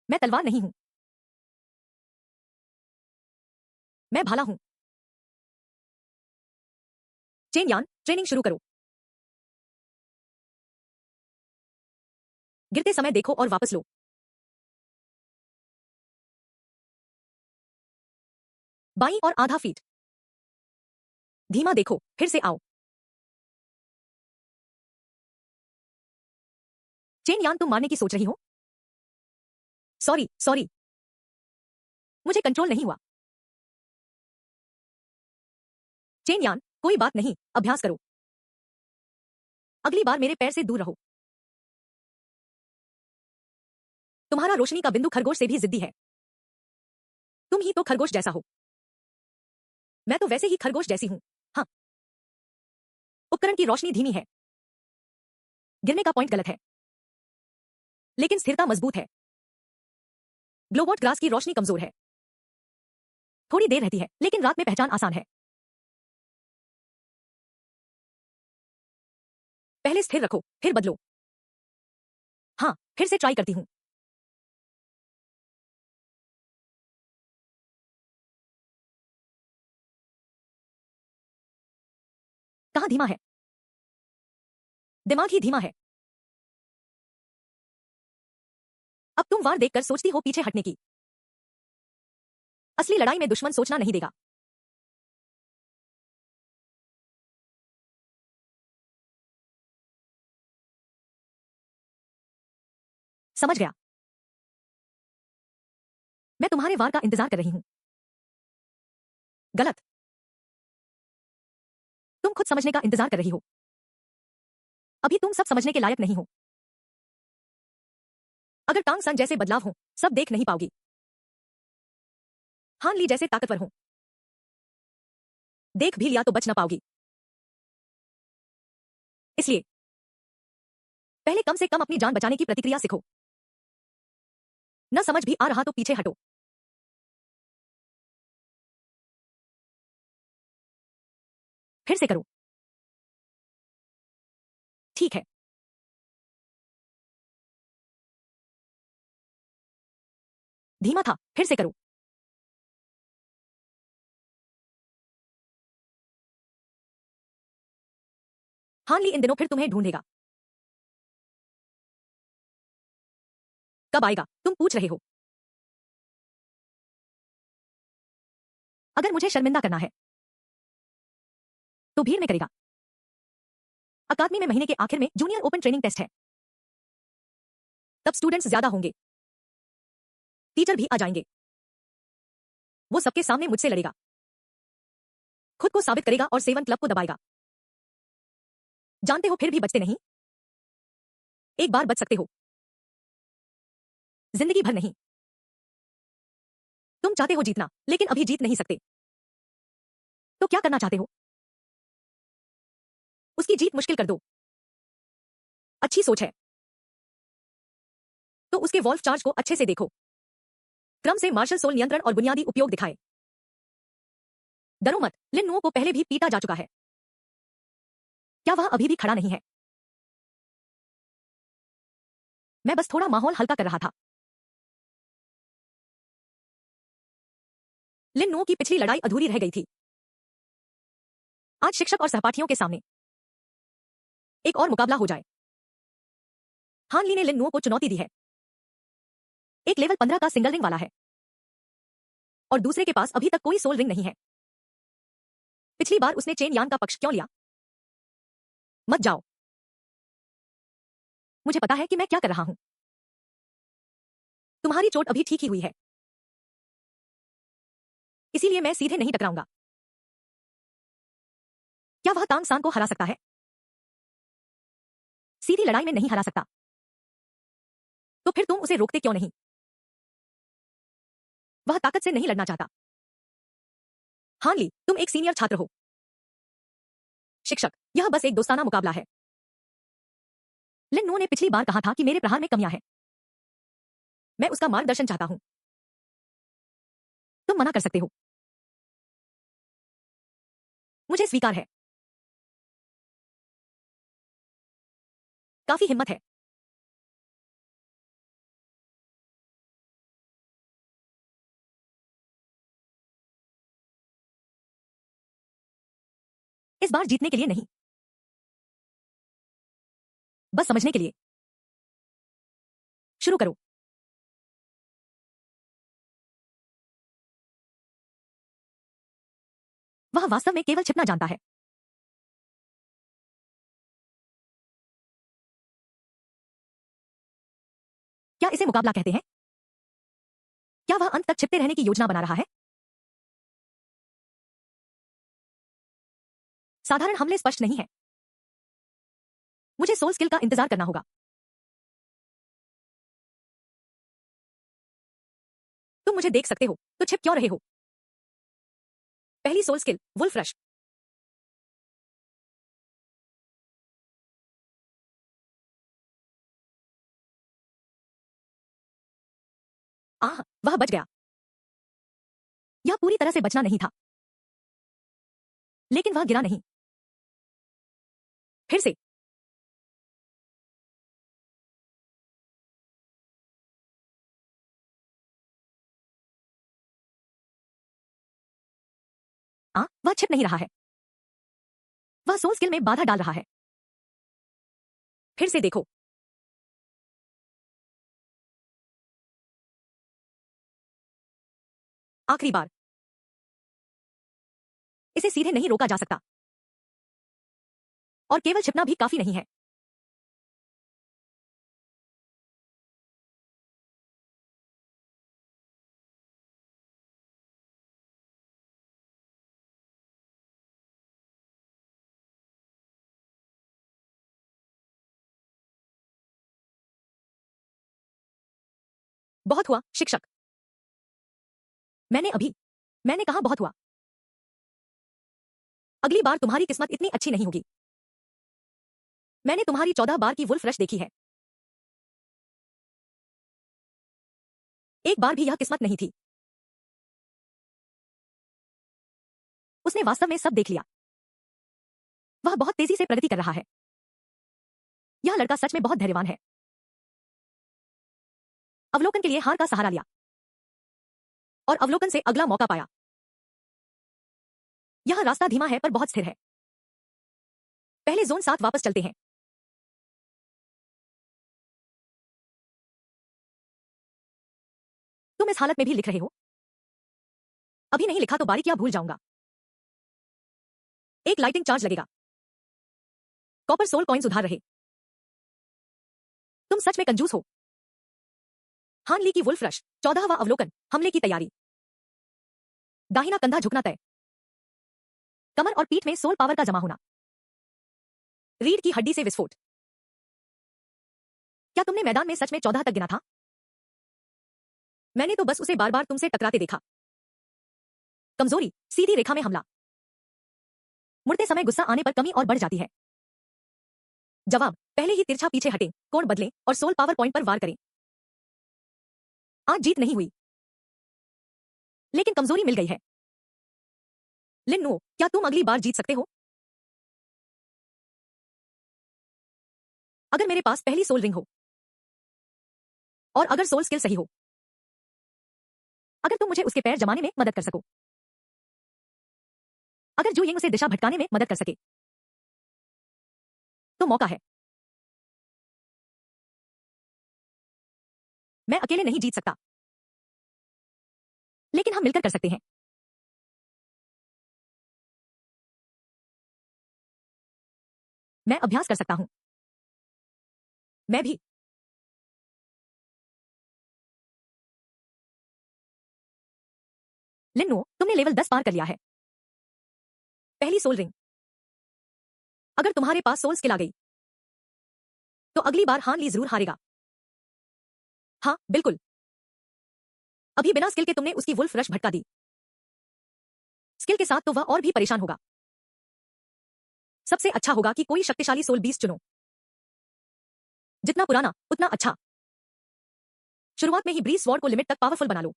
मैं तलवार नहीं हूं, मैं भाला हूं। चेन यान, ट्रेनिंग शुरू करो। गिरते समय देखो और वापस लो। बाईं और आधा फीट। धीमा देखो, फिर से आओ। चेन यान तुम मारने की सोच रही हो? सॉरी सॉरी, मुझे कंट्रोल नहीं हुआ। चेन यान, कोई बात नहीं, अभ्यास करो। अगली बार मेरे पैर से दूर रहो। तुम्हारा रोशनी का बिंदु खरगोश से भी जिद्दी है। तुम ही तो खरगोश जैसा हो। मैं तो वैसे ही खरगोश जैसी हूं। हाँ, उपकरण की रोशनी धीमी है, गिरने का पॉइंट गलत है, लेकिन स्थिरता मजबूत है। ग्लोवॉट ग्रास की रोशनी कमजोर है, थोड़ी देर रहती है, लेकिन रात में पहचान आसान है। पहले स्थिर रखो, फिर बदलो। हाँ, फिर से ट्राई करती हूं। कहां धीमा है? दिमाग ही धीमा है। अब तुम वार देखकर सोचती हो पीछे हटने की। असली लड़ाई में दुश्मन सोचना नहीं देगा। समझ गया, मैं तुम्हारे वार का इंतजार कर रही हूं। गलत, तुम खुद समझने का इंतजार कर रही हो। अभी तुम सब समझने के लायक नहीं हो। अगर टांग सन जैसे बदलाव हो, सब देख नहीं पाओगी। हान ली जैसे ताकतवर हो, देख भी लिया तो बच ना पाओगी। इसलिए पहले कम से कम अपनी जान बचाने की प्रतिक्रिया सीखो। न समझ भी आ रहा तो पीछे हटो। फिर से करो। ठीक है। धीमा था, फिर से करो। हानली इन दिनों फिर तुम्हें ढूंढेगा। कब आएगा, तुम पूछ रहे हो। अगर मुझे शर्मिंदा करना है तो भीड़ में करेगा। अकादमी में महीने के आखिर में जूनियर ओपन ट्रेनिंग टेस्ट है। तब स्टूडेंट्स ज्यादा होंगे, टीचर भी आ जाएंगे। वो सबके सामने मुझसे लड़ेगा, खुद को साबित करेगा और सेवन क्लब को दबाएगा। जानते हो फिर भी बचते नहीं। एक बार बच सकते हो, जिंदगी भर नहीं। तुम चाहते हो जीतना, लेकिन अभी जीत नहीं सकते। तो क्या करना चाहते हो? उसकी जीत मुश्किल कर दो। अच्छी सोच है। तो उसके वॉल्फ चार्ज को अच्छे से देखो। क्रम से मार्शल सोल नियंत्रण और बुनियादी उपयोग दिखाए। डरो मत, लिन नुओ को पहले भी पीटा जा चुका है। क्या वह अभी भी खड़ा नहीं है? मैं बस थोड़ा माहौल हल्का कर रहा था। लिन नुओ की पिछली लड़ाई अधूरी रह गई थी। आज शिक्षक और सहपाठियों के सामने एक और मुकाबला हो जाए। हान ली ने लिन नुओ को चुनौती दी है। एक लेवल 15 का सिंगल रिंग वाला है और दूसरे के पास अभी तक कोई सोल रिंग नहीं है। पिछली बार उसने चेन यान का पक्ष क्यों लिया? मत जाओ। मुझे पता है कि मैं क्या कर रहा हूं। तुम्हारी चोट अभी ठीक ही हुई है, इसीलिए मैं सीधे नहीं टकराऊंगा। क्या वह तांग सान को हरा सकता है? सीधी लड़ाई में नहीं हरा सकता। तो फिर तुम उसे रोकते क्यों नहीं? वह ताकत से नहीं लड़ना चाहता। हान ली, तुम एक सीनियर छात्र हो। शिक्षक, यह बस एक दोस्ताना मुकाबला है। लिन नो ने पिछली बार कहा था कि मेरे प्रहार में कमियां हैं। मैं उसका मार्गदर्शन चाहता हूं। तुम मना कर सकते हो। मुझे स्वीकार है। काफी हिम्मत है। इस बार जीतने के लिए नहीं, बस समझने के लिए। शुरू करो। वह वास्तव में केवल छिपना जानता है। क्या इसे मुकाबला कहते हैं? क्या वह अंत तक छिपते रहने की योजना बना रहा है? साधारण हमले स्पष्ट नहीं है। मुझे सोल स्किल का इंतजार करना होगा। तुम मुझे देख सकते हो, तो छिप क्यों रहे हो? पहली सोल स्किल, वुल्फ रश। आह, वह बच गया। यह पूरी तरह से बचना नहीं था, लेकिन वह गिरा नहीं। फिर से। वह छिप नहीं रहा है। वह सोल स्किल में बाधा डाल रहा है। फिर से देखो। आखिरी बार। इसे सीधे नहीं रोका जा सकता, और केवल छिपना भी काफी नहीं है। बहुत हुआ शिक्षक। मैंने कहा बहुत हुआ। अगली बार तुम्हारी किस्मत इतनी अच्छी नहीं होगी। मैंने तुम्हारी 14 बार की वुल्फ रश देखी है। एक बार भी यह किस्मत नहीं थी। उसने वास्तव में सब देख लिया। वह बहुत तेजी से प्रगति कर रहा है। यह लड़का सच में बहुत धैर्यवान है। अवलोकन के लिए हार का सहारा लिया और अवलोकन से अगला मौका पाया। यह रास्ता धीमा है पर बहुत स्थिर है। पहले जोन 7 वापस चलते हैं। तुम इस हालत में भी लिख रहे हो? अभी नहीं लिखा तो बारीकियां भूल जाऊंगा। एक लाइटिंग चार्ज लगेगा। कॉपर सोल कॉइन्स उधार रहे। तुम सच में कंजूस हो। हान ली की वुल्फ रश, 14वां अवलोकन, हमले की तैयारी। दाहिना कंधा झुकना तय। कमर और पीठ में सोल पावर का जमा होना। रीढ़ की हड्डी से विस्फोट। क्या तुमने मैदान में सच में 14 तक गिना था? मैंने तो बस उसे बार बार तुमसे टकराते देखा। कमजोरी, सीधी रेखा में हमला। मुड़ते समय गुस्सा आने पर कमी और बढ़ जाती है। जवाब, पहले ही तिरछा पीछे हटें, कोण बदलें और सोल पावर पॉइंट पर वार करें। आज जीत नहीं हुई, लेकिन कमजोरी मिल गई है। लिन नो, क्या तुम अगली बार जीत सकते हो? अगर मेरे पास पहली सोल रिंग हो और अगर सोल स्किल सही हो, अगर तुम मुझे उसके पैर जमाने में मदद कर सको, अगर जू यिंग उसे दिशा भटकाने में मदद कर सके, तो मौका है। मैं अकेले नहीं जीत सकता, लेकिन हम मिलकर कर सकते हैं। मैं अभ्यास कर सकता हूं। मैं भी। लिन्नो, तुमने लेवल 10 पार कर लिया है। पहली सोल रिंग। अगर तुम्हारे पास सोल स्किल आ गई, तो अगली बार हान ली जरूर हारेगा। हाँ, बिल्कुल। अभी बिना स्किल के तुमने उसकी वुल्फ रश भटका दी। स्किल के साथ तो वह और भी परेशान होगा। सबसे अच्छा होगा कि कोई शक्तिशाली सोल बीस्ट चुनो। जितना पुराना, उतना अच्छा। शुरुआत में ही ब्रीज स्वॉर्ड को लिमिट तक पावरफुल बना लो।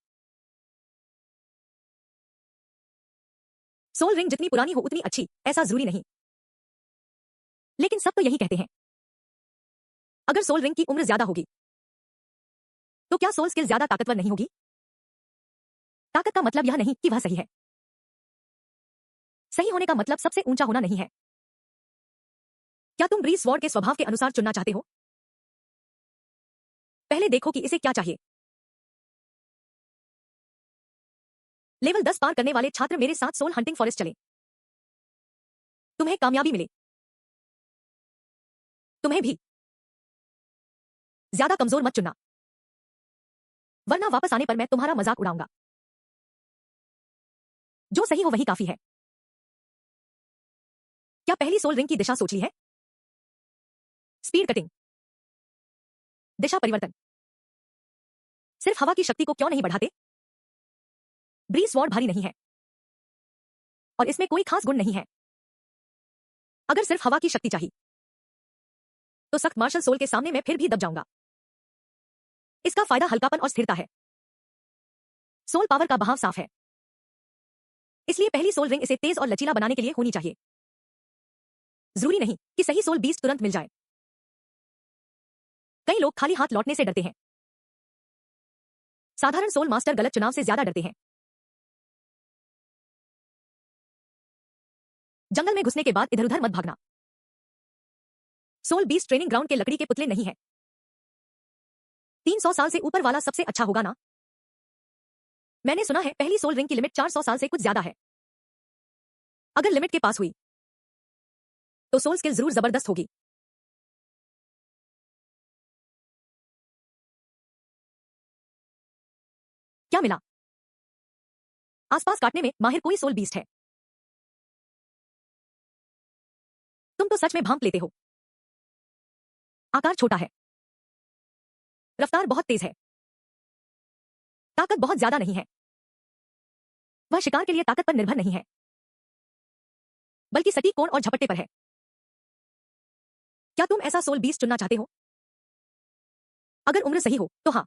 सोल रिंग जितनी पुरानी हो उतनी अच्छी, ऐसा जरूरी नहीं। लेकिन सब तो यही कहते हैं। अगर सोल रिंग की उम्र ज्यादा होगी, तो क्या सोल स्किल ज्यादा ताकतवर नहीं होगी? ताकत का मतलब यह नहीं कि वह सही है। सही होने का मतलब सबसे ऊंचा होना नहीं है। क्या तुम ब्रीज स्वॉर्ड के स्वभाव के अनुसार चुनना चाहते हो? पहले देखो कि इसे क्या चाहिए। लेवल 10 पार करने वाले छात्र मेरे साथ सोल हंटिंग फॉरेस्ट चले। तुम्हें कामयाबी मिले। तुम्हें भी। ज्यादा कमजोर मत चुनना, वरना वापस आने पर मैं तुम्हारा मजाक उड़ाऊंगा। जो सही हो वही काफी है। क्या पहली सोल रिंग की दिशा सोच ली है? Speed cutting. दिशा परिवर्तन। सिर्फ हवा की शक्ति को क्यों नहीं बढ़ाते? ब्रीज स्वॉर्ड भारी नहीं है और इसमें कोई खास गुण नहीं है। अगर सिर्फ हवा की शक्ति चाहिए, तो सख्त मार्शल सोल के सामने मैं फिर भी दब जाऊंगा। इसका फायदा हल्कापन और स्थिरता है। सोल पावर का बहाव साफ है, इसलिए पहली सोल रिंग इसे तेज और लचीला बनाने के लिए होनी चाहिए। जरूरी नहीं कि सही सोल बीस्ट तुरंत मिल जाए। कई लोग खाली हाथ लौटने से डरते हैं। साधारण सोल मास्टर गलत चुनाव से ज्यादा डरते हैं। जंगल में घुसने के बाद इधर उधर मत भागना। सोल बीस्ट ट्रेनिंग ग्राउंड के लकड़ी के पुतले नहीं है। 300 साल से ऊपर वाला सबसे अच्छा होगा ना? मैंने सुना है पहली सोल रिंग की लिमिट 400 साल से कुछ ज्यादा है। अगर लिमिट के पास हुई, तो सोल स्किल जरूर जबरदस्त होगी। क्या मिला? आसपास काटने में माहिर कोई सोल बीस्ट है। तुम तो सच में भांप लेते हो। आकार छोटा है, रफ्तार बहुत तेज है, ताकत बहुत ज्यादा नहीं है। वह शिकार के लिए ताकत पर निर्भर नहीं है, बल्कि सटीक कोण और झपट्टे पर है। क्या तुम ऐसा सोल बीस्ट चुनना चाहते हो? अगर उम्र सही हो तो हाँ।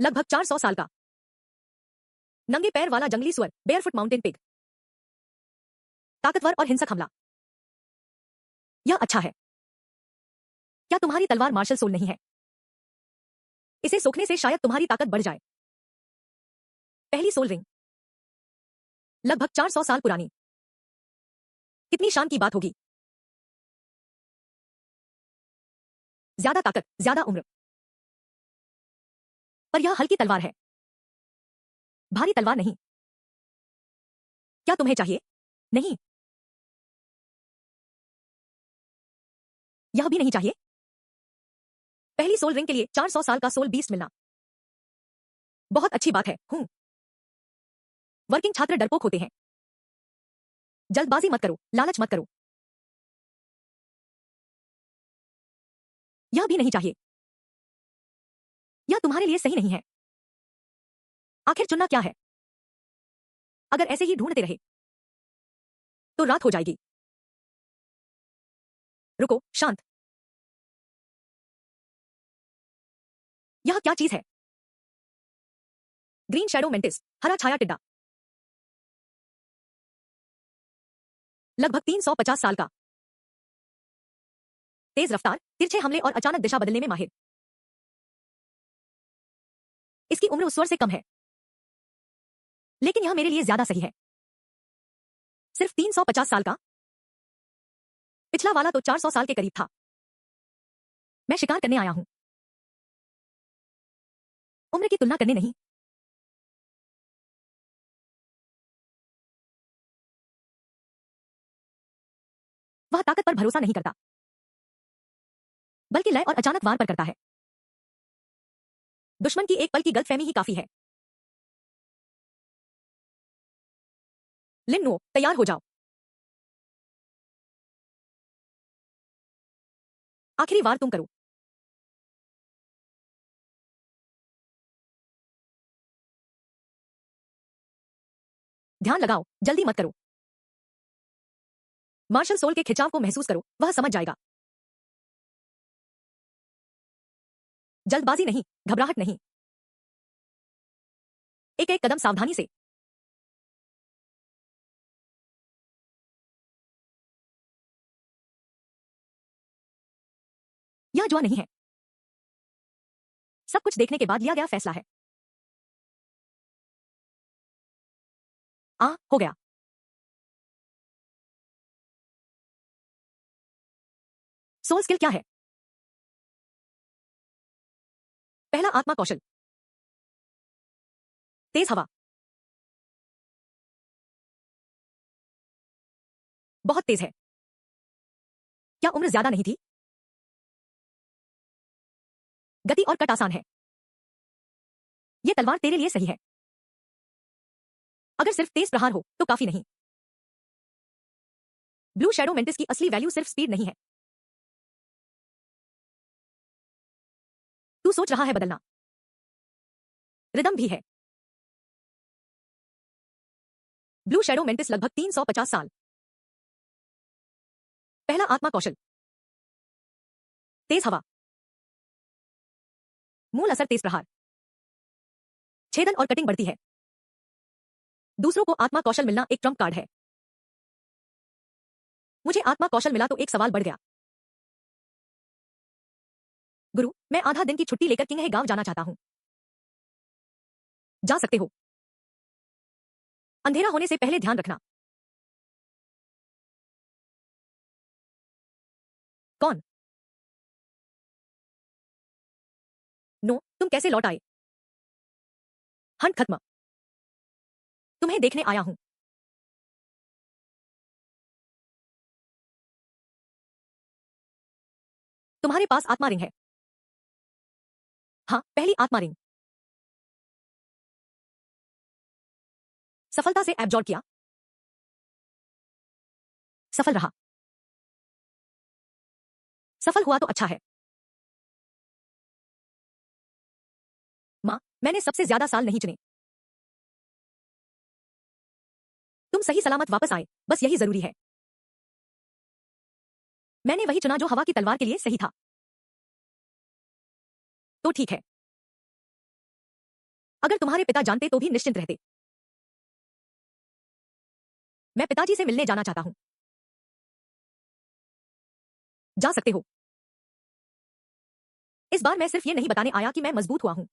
लगभग 400 साल का, नंगे पैर वाला जंगली सुअर, बेयरफुट माउंटेन पिग। ताकतवर और हिंसक हमला। यह अच्छा है। क्या तुम्हारी तलवार मार्शल सोल नहीं है? इसे सोखने से शायद तुम्हारी ताकत बढ़ जाए। पहली सोल रिंग, लगभग 400 साल पुरानी। कितनी शान की बात होगी। ज्यादा ताकत, ज्यादा उम्र। पर यह हल्की तलवार है, भारी तलवार नहीं। क्या तुम्हें चाहिए? नहीं। यह भी नहीं चाहिए। पहली सोल रिंग के लिए 400 साल का सोल बीस्ट मिलना बहुत अच्छी बात है। वर्किंग छात्र डरपोक होते हैं। जल्दबाजी मत करो, लालच मत करो। यह भी नहीं चाहिए। यह तुम्हारे लिए सही नहीं है। आखिर चुनना क्या है? अगर ऐसे ही ढूंढते रहे तो रात हो जाएगी। रुको, शांत। यह क्या चीज है? ग्रीन शैडो मेंटिस, हरा छाया टिड्डा। लगभग 350 साल का। तेज रफ्तार, तिरछे हमले और अचानक दिशा बदलने में माहिर। इसकी उम्र उस स्वर से कम है, लेकिन यह मेरे लिए ज्यादा सही है। सिर्फ 350 साल का। पिछला वाला तो 400 साल के करीब था। मैं शिकार करने आया हूं, उम्र की तुलना करने नहीं। वह ताकत पर भरोसा नहीं करता, बल्कि लय और अचानक वार पर करता है। दुश्मन की एक पल की गलतफहमी ही काफी है। लिन नो, तैयार हो जाओ। आखिरी वार तुम करो। ध्यान लगाओ, जल्दी मत करो। मार्शल सोल के खिंचाव को महसूस करो, वह समझ जाएगा। जल्दबाजी नहीं, घबराहट नहीं। एक एक कदम सावधानी से। यह जुआ नहीं है। सब कुछ देखने के बाद लिया गया फैसला है। हो गया। सोल स्किल क्या है? पहला आत्मा कौशल, तेज हवा। बहुत तेज है। क्या उम्र ज्यादा नहीं थी? गति और कट आसान है। यह तलवार तेरे लिए सही है। अगर सिर्फ तेज प्रहार हो तो काफी नहीं। ब्लू शैडो मेंटिस की असली वैल्यू सिर्फ स्पीड नहीं है। तू सोच रहा है बदलना। रिदम भी है। ब्लू शैडो मेंटिस लगभग 350 साल। पहला आत्मा कौशल, तेज हवा। मूल असर तेज प्रहार, छेदन और कटिंग बढ़ती है। दूसरों को आत्मा कौशल मिलना एक ट्रम्प कार्ड है। मुझे आत्मा कौशल मिला तो एक सवाल बढ़ गया। गुरु, मैं आधा दिन की छुट्टी लेकर किंग गांव जाना चाहता हूं। जा सकते हो। अंधेरा होने से पहले ध्यान रखना। कौन? नो, तुम कैसे लौट आए? हंट खत्म। तुम्हें देखने आया हूं। तुम्हारे पास आत्मा रिंग है। हाँ, पहली आत्मा रिंग। सफलता से एब्जॉर्ब किया। सफल रहा। सफल हुआ तो अच्छा है। मां, मैंने सबसे ज्यादा साल नहीं चुने। तुम सही सलामत वापस आए, बस यही जरूरी है। मैंने वही चुना जो हवा की तलवार के लिए सही था। तो ठीक है। अगर तुम्हारे पिता जानते तो भी निश्चिंत रहते। मैं पिताजी से मिलने जाना चाहता हूं। जा सकते हो। इस बार मैं सिर्फ ये नहीं बताने आया कि मैं मजबूत हुआ हूं।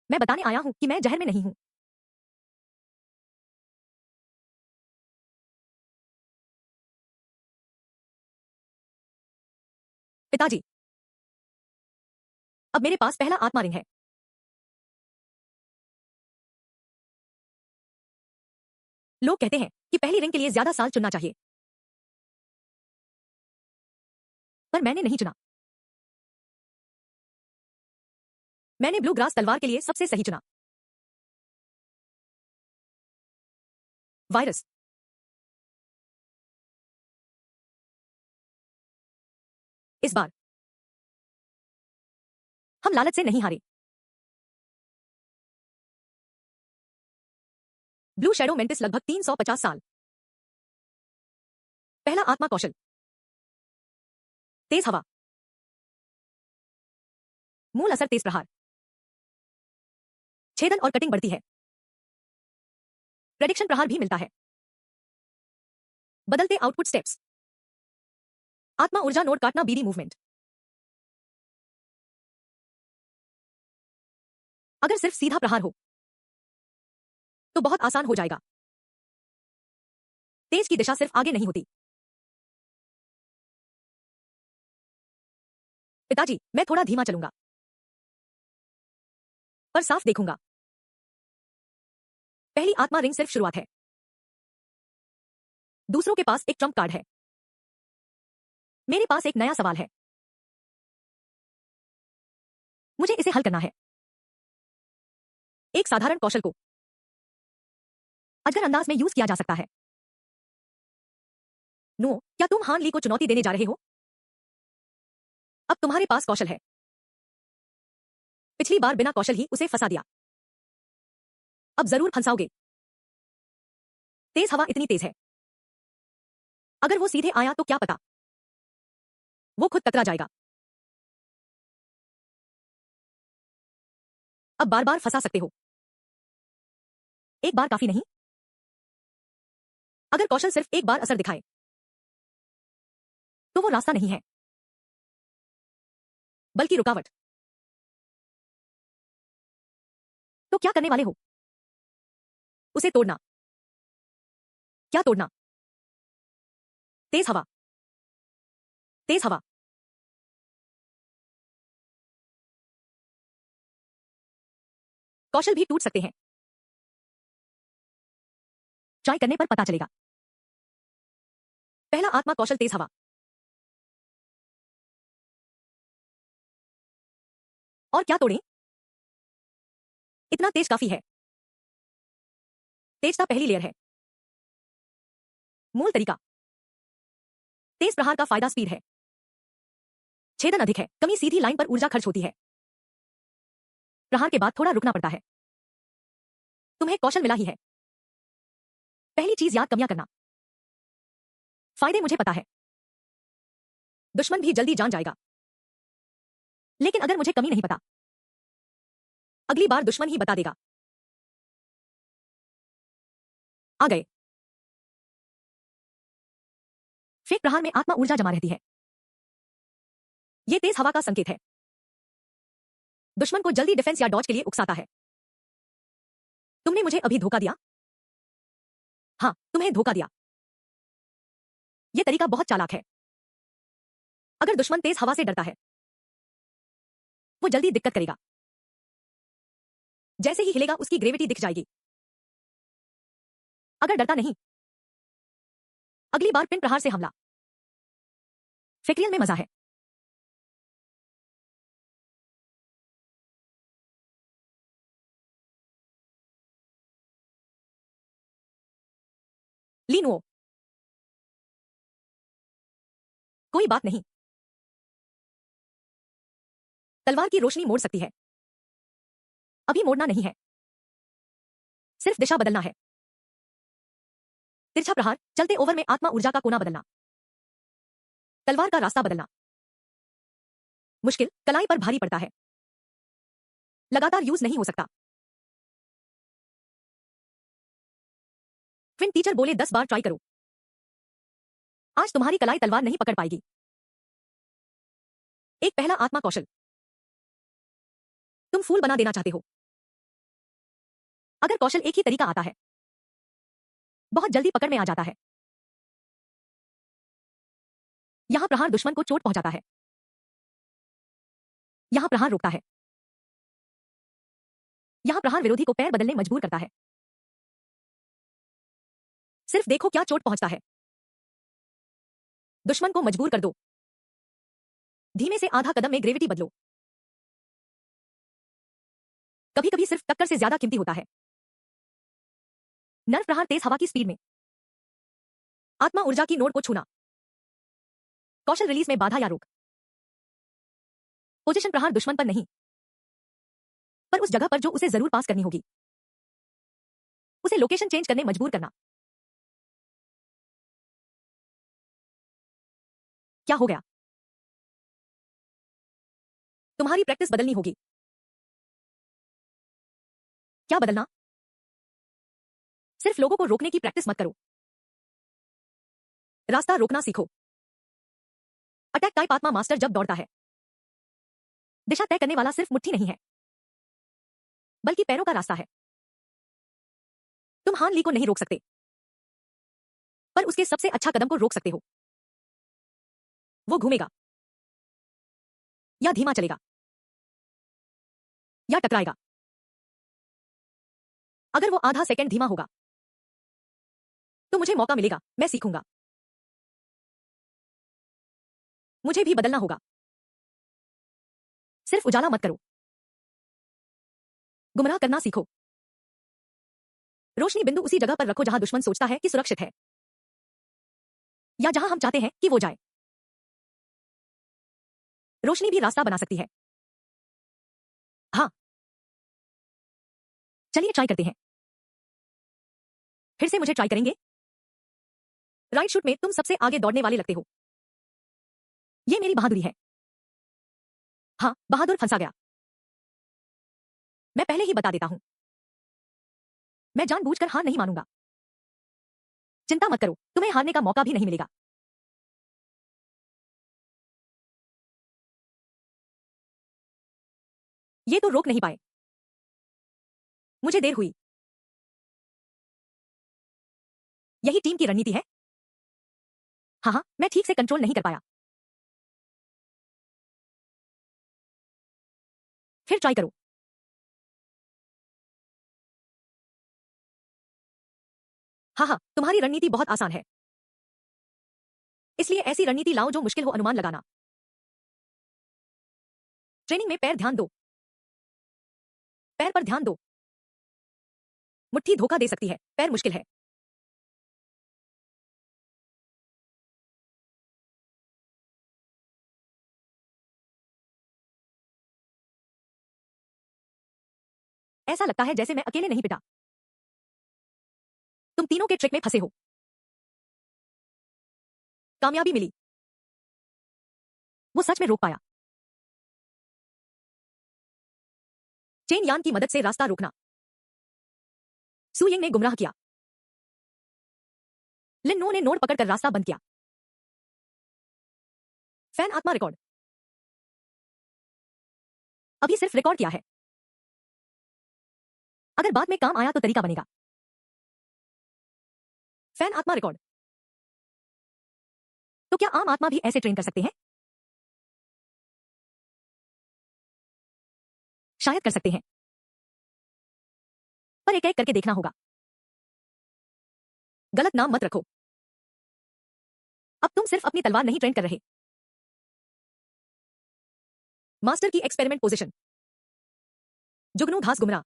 मैं बताने आया हूं कि मैं जहर में नहीं हूं। पिताजी, अब मेरे पास पहला आत्मा रिंग है। लोग कहते हैं कि पहली रिंग के लिए ज्यादा साल चुनना चाहिए, पर मैंने नहीं चुना। मैंने ब्लू ग्रास तलवार के लिए सबसे सही चुना। वायरस। इस बार हम लालच से नहीं हारे। ब्लू शैडो मेंटिस लगभग 350 साल। पहला आत्मा कौशल। तेज हवा। मूल असर तेज प्रहार। छेदन और कटिंग बढ़ती है। प्रेडिक्शन प्रहार भी मिलता है। बदलते आउटपुट स्टेप्स। आत्मा ऊर्जा नोड काटना बीडी मूवमेंट। अगर सिर्फ सीधा प्रहार हो तो बहुत आसान हो जाएगा। तेज की दिशा सिर्फ आगे नहीं होती। पिताजी, मैं थोड़ा धीमा चलूंगा, पर साफ देखूंगा। पहली आत्मा रिंग सिर्फ शुरुआत है। दूसरों के पास एक ट्रम्प कार्ड है। मेरे पास एक नया सवाल है। मुझे इसे हल करना है। एक साधारण कौशल को अजगर अंदाज में यूज किया जा सकता है। नो, क्या तुम हान ली को चुनौती देने जा रहे हो? अब तुम्हारे पास कौशल है। पिछली बार बिना कौशल ही उसे फंसा दिया। अब जरूर फंसाओगे। तेज हवा इतनी तेज है, अगर वो सीधे आया तो क्या पता, वो खुद टकरा जाएगा। अब बार बार फंसा सकते हो। एक बार काफी नहीं। अगर कौशल सिर्फ एक बार असर दिखाए तो वो रास्ता नहीं है, बल्कि रुकावट। तो क्या करने वाले हो? उसे तोड़ना। क्या तोड़ना? तेज हवा। तेज हवा। कौशल भी टूट सकते हैं। ट्राई करने पर पता चलेगा। पहला आत्मा कौशल तेज हवा। और क्या तोड़ें? इतना तेज काफी है। तेजता पहली लेयर है। मूल तरीका। तेज प्रहार का फायदा स्पीड है। छेदन अधिक है, कमी सीधी लाइन पर ऊर्जा खर्च होती है। प्रहार के बाद थोड़ा रुकना पड़ता है। तुम्हें कौशल मिला ही है। पहली चीज याद कमियां करना। फायदे मुझे पता है। दुश्मन भी जल्दी जान जाएगा। लेकिन अगर मुझे कमी नहीं पता, अगली बार दुश्मन ही बता देगा। आ गए। फेक प्रहार में आत्मा ऊर्जा जमा रहती है। यह तेज हवा का संकेत है। दुश्मन को जल्दी डिफेंस या डॉज के लिए उकसाता है। तुमने मुझे अभी धोखा दिया। हाँ, तुम्हें धोखा दिया। यह तरीका बहुत चालाक है। अगर दुश्मन तेज हवा से डरता है, वो जल्दी दिक्कत करेगा। जैसे ही हिलेगा उसकी ग्रेविटी दिख जाएगी। अगर डरता नहीं, अगली बार पिन प्रहार से हमला। फेक्रियल में मजा है। लीनुओ। कोई बात नहीं। तलवार की रोशनी मोड़ सकती है। अभी मोड़ना नहीं है, सिर्फ दिशा बदलना है। तिरछा प्रहार, चलते ओवर में आत्मा ऊर्जा का कोना बदलना। तलवार का रास्ता बदलना मुश्किल, कलाई पर भारी पड़ता है। लगातार यूज नहीं हो सकता। फिर टीचर बोले 10 बार ट्राई करो। आज तुम्हारी कलाई तलवार नहीं पकड़ पाएगी। एक पहला आत्मा कौशल। तुम फूल बना देना चाहते हो। अगर कौशल एक ही तरीका आता है, बहुत जल्दी पकड़ में आ जाता है। यहां प्रहार दुश्मन को चोट पहुंचाता है, यहां प्रहार रोकता है, यहां प्रहार विरोधी को पैर बदलने मजबूर करता है। सिर्फ देखो क्या चोट पहुंचता है। दुश्मन को मजबूर कर दो। धीमे से आधा कदम में ग्रेविटी बदलो। कभी कभी सिर्फ टक्कर से ज्यादा कीमती होता है। नर्व प्रहार तेज हवा की स्पीड में। आत्मा ऊर्जा की नोड को छूना। कौशल रिलीज में बाधा या रोक। पोजीशन प्रहार दुश्मन पर नहीं, पर उस जगह पर जो उसे जरूर पास करनी होगी। उसे लोकेशन चेंज करने मजबूर करना। क्या हो गया? तुम्हारी प्रैक्टिस बदलनी होगी। क्या बदलना? सिर्फ लोगों को रोकने की प्रैक्टिस मत करो, रास्ता रोकना सीखो। अटैक टाइप आत्मा मास्टर जब दौड़ता है, दिशा तय करने वाला सिर्फ मुट्ठी नहीं है, बल्कि पैरों का रास्ता है। तुम हान ली को नहीं रोक सकते, पर उसके सबसे अच्छा कदम को रोक सकते हो। वो घूमेगा, या धीमा चलेगा, या टकराएगा। अगर वो आधा सेकंड धीमा होगा, तो मुझे मौका मिलेगा, मैं सीखूंगा। मुझे भी बदलना होगा। सिर्फ उजाला मत करो, गुमराह करना सीखो। रोशनी बिंदु उसी जगह पर रखो जहां दुश्मन सोचता है कि सुरक्षित है, या जहां हम चाहते हैं कि वो जाए। रोशनी भी रास्ता बना सकती है। हाँ, चलिए ट्राई करते हैं। फिर से मुझे ट्राई करेंगे? राइट शूट में तुम सबसे आगे दौड़ने वाले लगते हो। ये मेरी बहादुरी है। हाँ, बहादुर फंसा गया। मैं पहले ही बता देता हूं, मैं जानबूझकर हार नहीं मानूंगा। चिंता मत करो, तुम्हें हारने का मौका भी नहीं मिलेगा। ये तो रोक नहीं पाए। मुझे देर हुई। यही टीम की रणनीति है। हाँ हाँ, मैं ठीक से कंट्रोल नहीं कर पाया। फिर ट्राई करो। हाँ हाँ, तुम्हारी रणनीति बहुत आसान है, इसलिए ऐसी रणनीति लाओ जो मुश्किल हो अनुमान लगाना। ट्रेनिंग में पैर ध्यान दो, पैर पर ध्यान दो। मुट्ठी धोखा दे सकती है, पैर मुश्किल है। ऐसा लगता है जैसे मैं अकेले नहीं पिटा। तुम तीनों के ट्रिक में फंसे हो। कामयाबी मिली। वो सच में रोक पाया। चेन यान की मदद से रास्ता रोकना। सु यिंग ने गुमराह किया। लिन नो ने नोड पकड़कर रास्ता बंद किया। फैन आत्मा रिकॉर्ड। अभी सिर्फ रिकॉर्ड किया है, अगर बाद में काम आया तो तरीका बनेगा। फैन आत्मा रिकॉर्ड। तो क्या आम आत्मा भी ऐसे ट्रेन कर सकते हैं? शायद कर सकते हैं, पर एक एक करके देखना होगा। गलत नाम मत रखो। अब तुम सिर्फ अपनी तलवार नहीं ट्रेन कर रहे, मास्टर की एक्सपेरिमेंट पोजीशन। जुगनू घास गुमराह,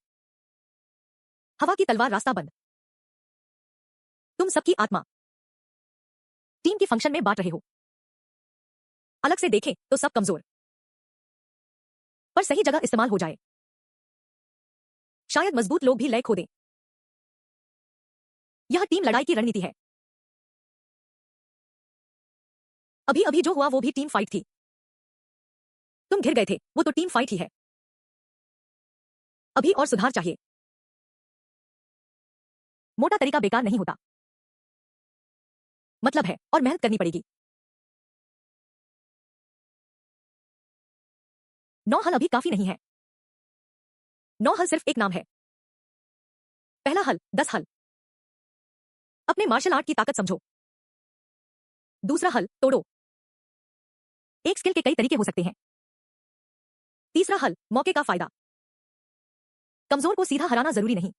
हवा की तलवार रास्ता बंद। तुम सबकी आत्मा टीम की फंक्शन में बांट रहे हो। अलग से देखें तो सब कमजोर, पर सही जगह इस्तेमाल हो जाए। शायद मजबूत लोग भी लय खो दें। यह टीम लड़ाई की रणनीति है। अभी अभी जो हुआ वो भी टीम फाइट थी। तुम घिर गए थे, वो तो टीम फाइट ही है। अभी और सुधार चाहिए। मोटा तरीका बेकार नहीं होता। मतलब है और मेहनत करनी पड़ेगी। 9 हल अभी काफी नहीं है। 9 हल सिर्फ एक नाम है। पहला हल 10 हल। अपने मार्शल आर्ट की ताकत समझो। दूसरा हल तोड़ो। एक स्किल के कई तरीके हो सकते हैं। तीसरा हल मौके का फायदा। कमजोर को सीधा हराना जरूरी नहीं,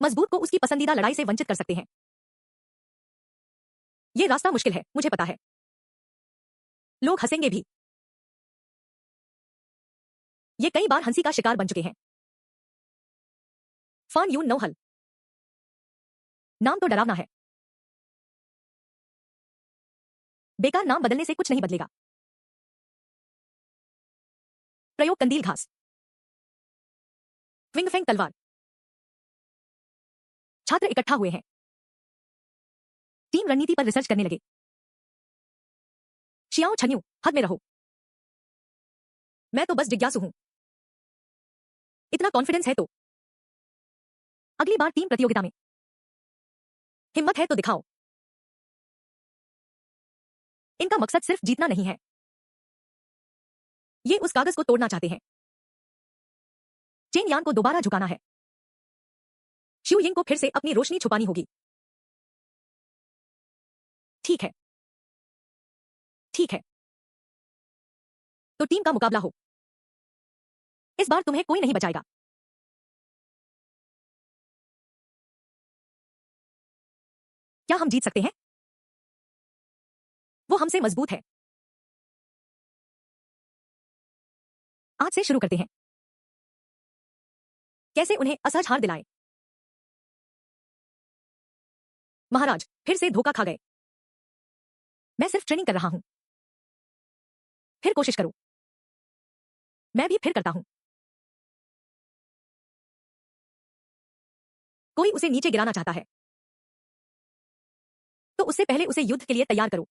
मजबूत को उसकी पसंदीदा लड़ाई से वंचित कर सकते हैं। ये रास्ता मुश्किल है, मुझे पता है। लोग हंसेंगे भी। ये कई बार हंसी का शिकार बन चुके हैं। फान यून 9 हल। नाम तो डरावना है। बेकार नाम बदलने से कुछ नहीं बदलेगा। प्रयोग कंदील घास। क्विंगफेंग तलवार। छात्र इकट्ठा हुए हैं। टीम रणनीति पर रिसर्च करने लगे। शियाओ छन्यू, हद में रहो। मैं तो बस जिज्ञासु हूं। इतना कॉन्फिडेंस है तो अगली बार टीम प्रतियोगिता में हिम्मत है तो दिखाओ। इनका मकसद सिर्फ जीतना नहीं है, ये उस कागज को तोड़ना चाहते हैं। चेन यान को दोबारा झुकाना है। शिव यिंग को फिर से अपनी रोशनी छुपानी होगी। ठीक है, ठीक है। तो टीम का मुकाबला हो। इस बार तुम्हें कोई नहीं बचाएगा। क्या हम जीत सकते हैं? वो हमसे मजबूत है। आज से शुरू करते हैं। कैसे उन्हें असहज हार दिलाए। महाराज फिर से धोखा खा गए। मैं सिर्फ ट्रेनिंग कर रहा हूं। फिर कोशिश करो। मैं भी फिर करता हूं। कोई उसे नीचे गिराना चाहता है तो उससे पहले उसे युद्ध के लिए तैयार करो।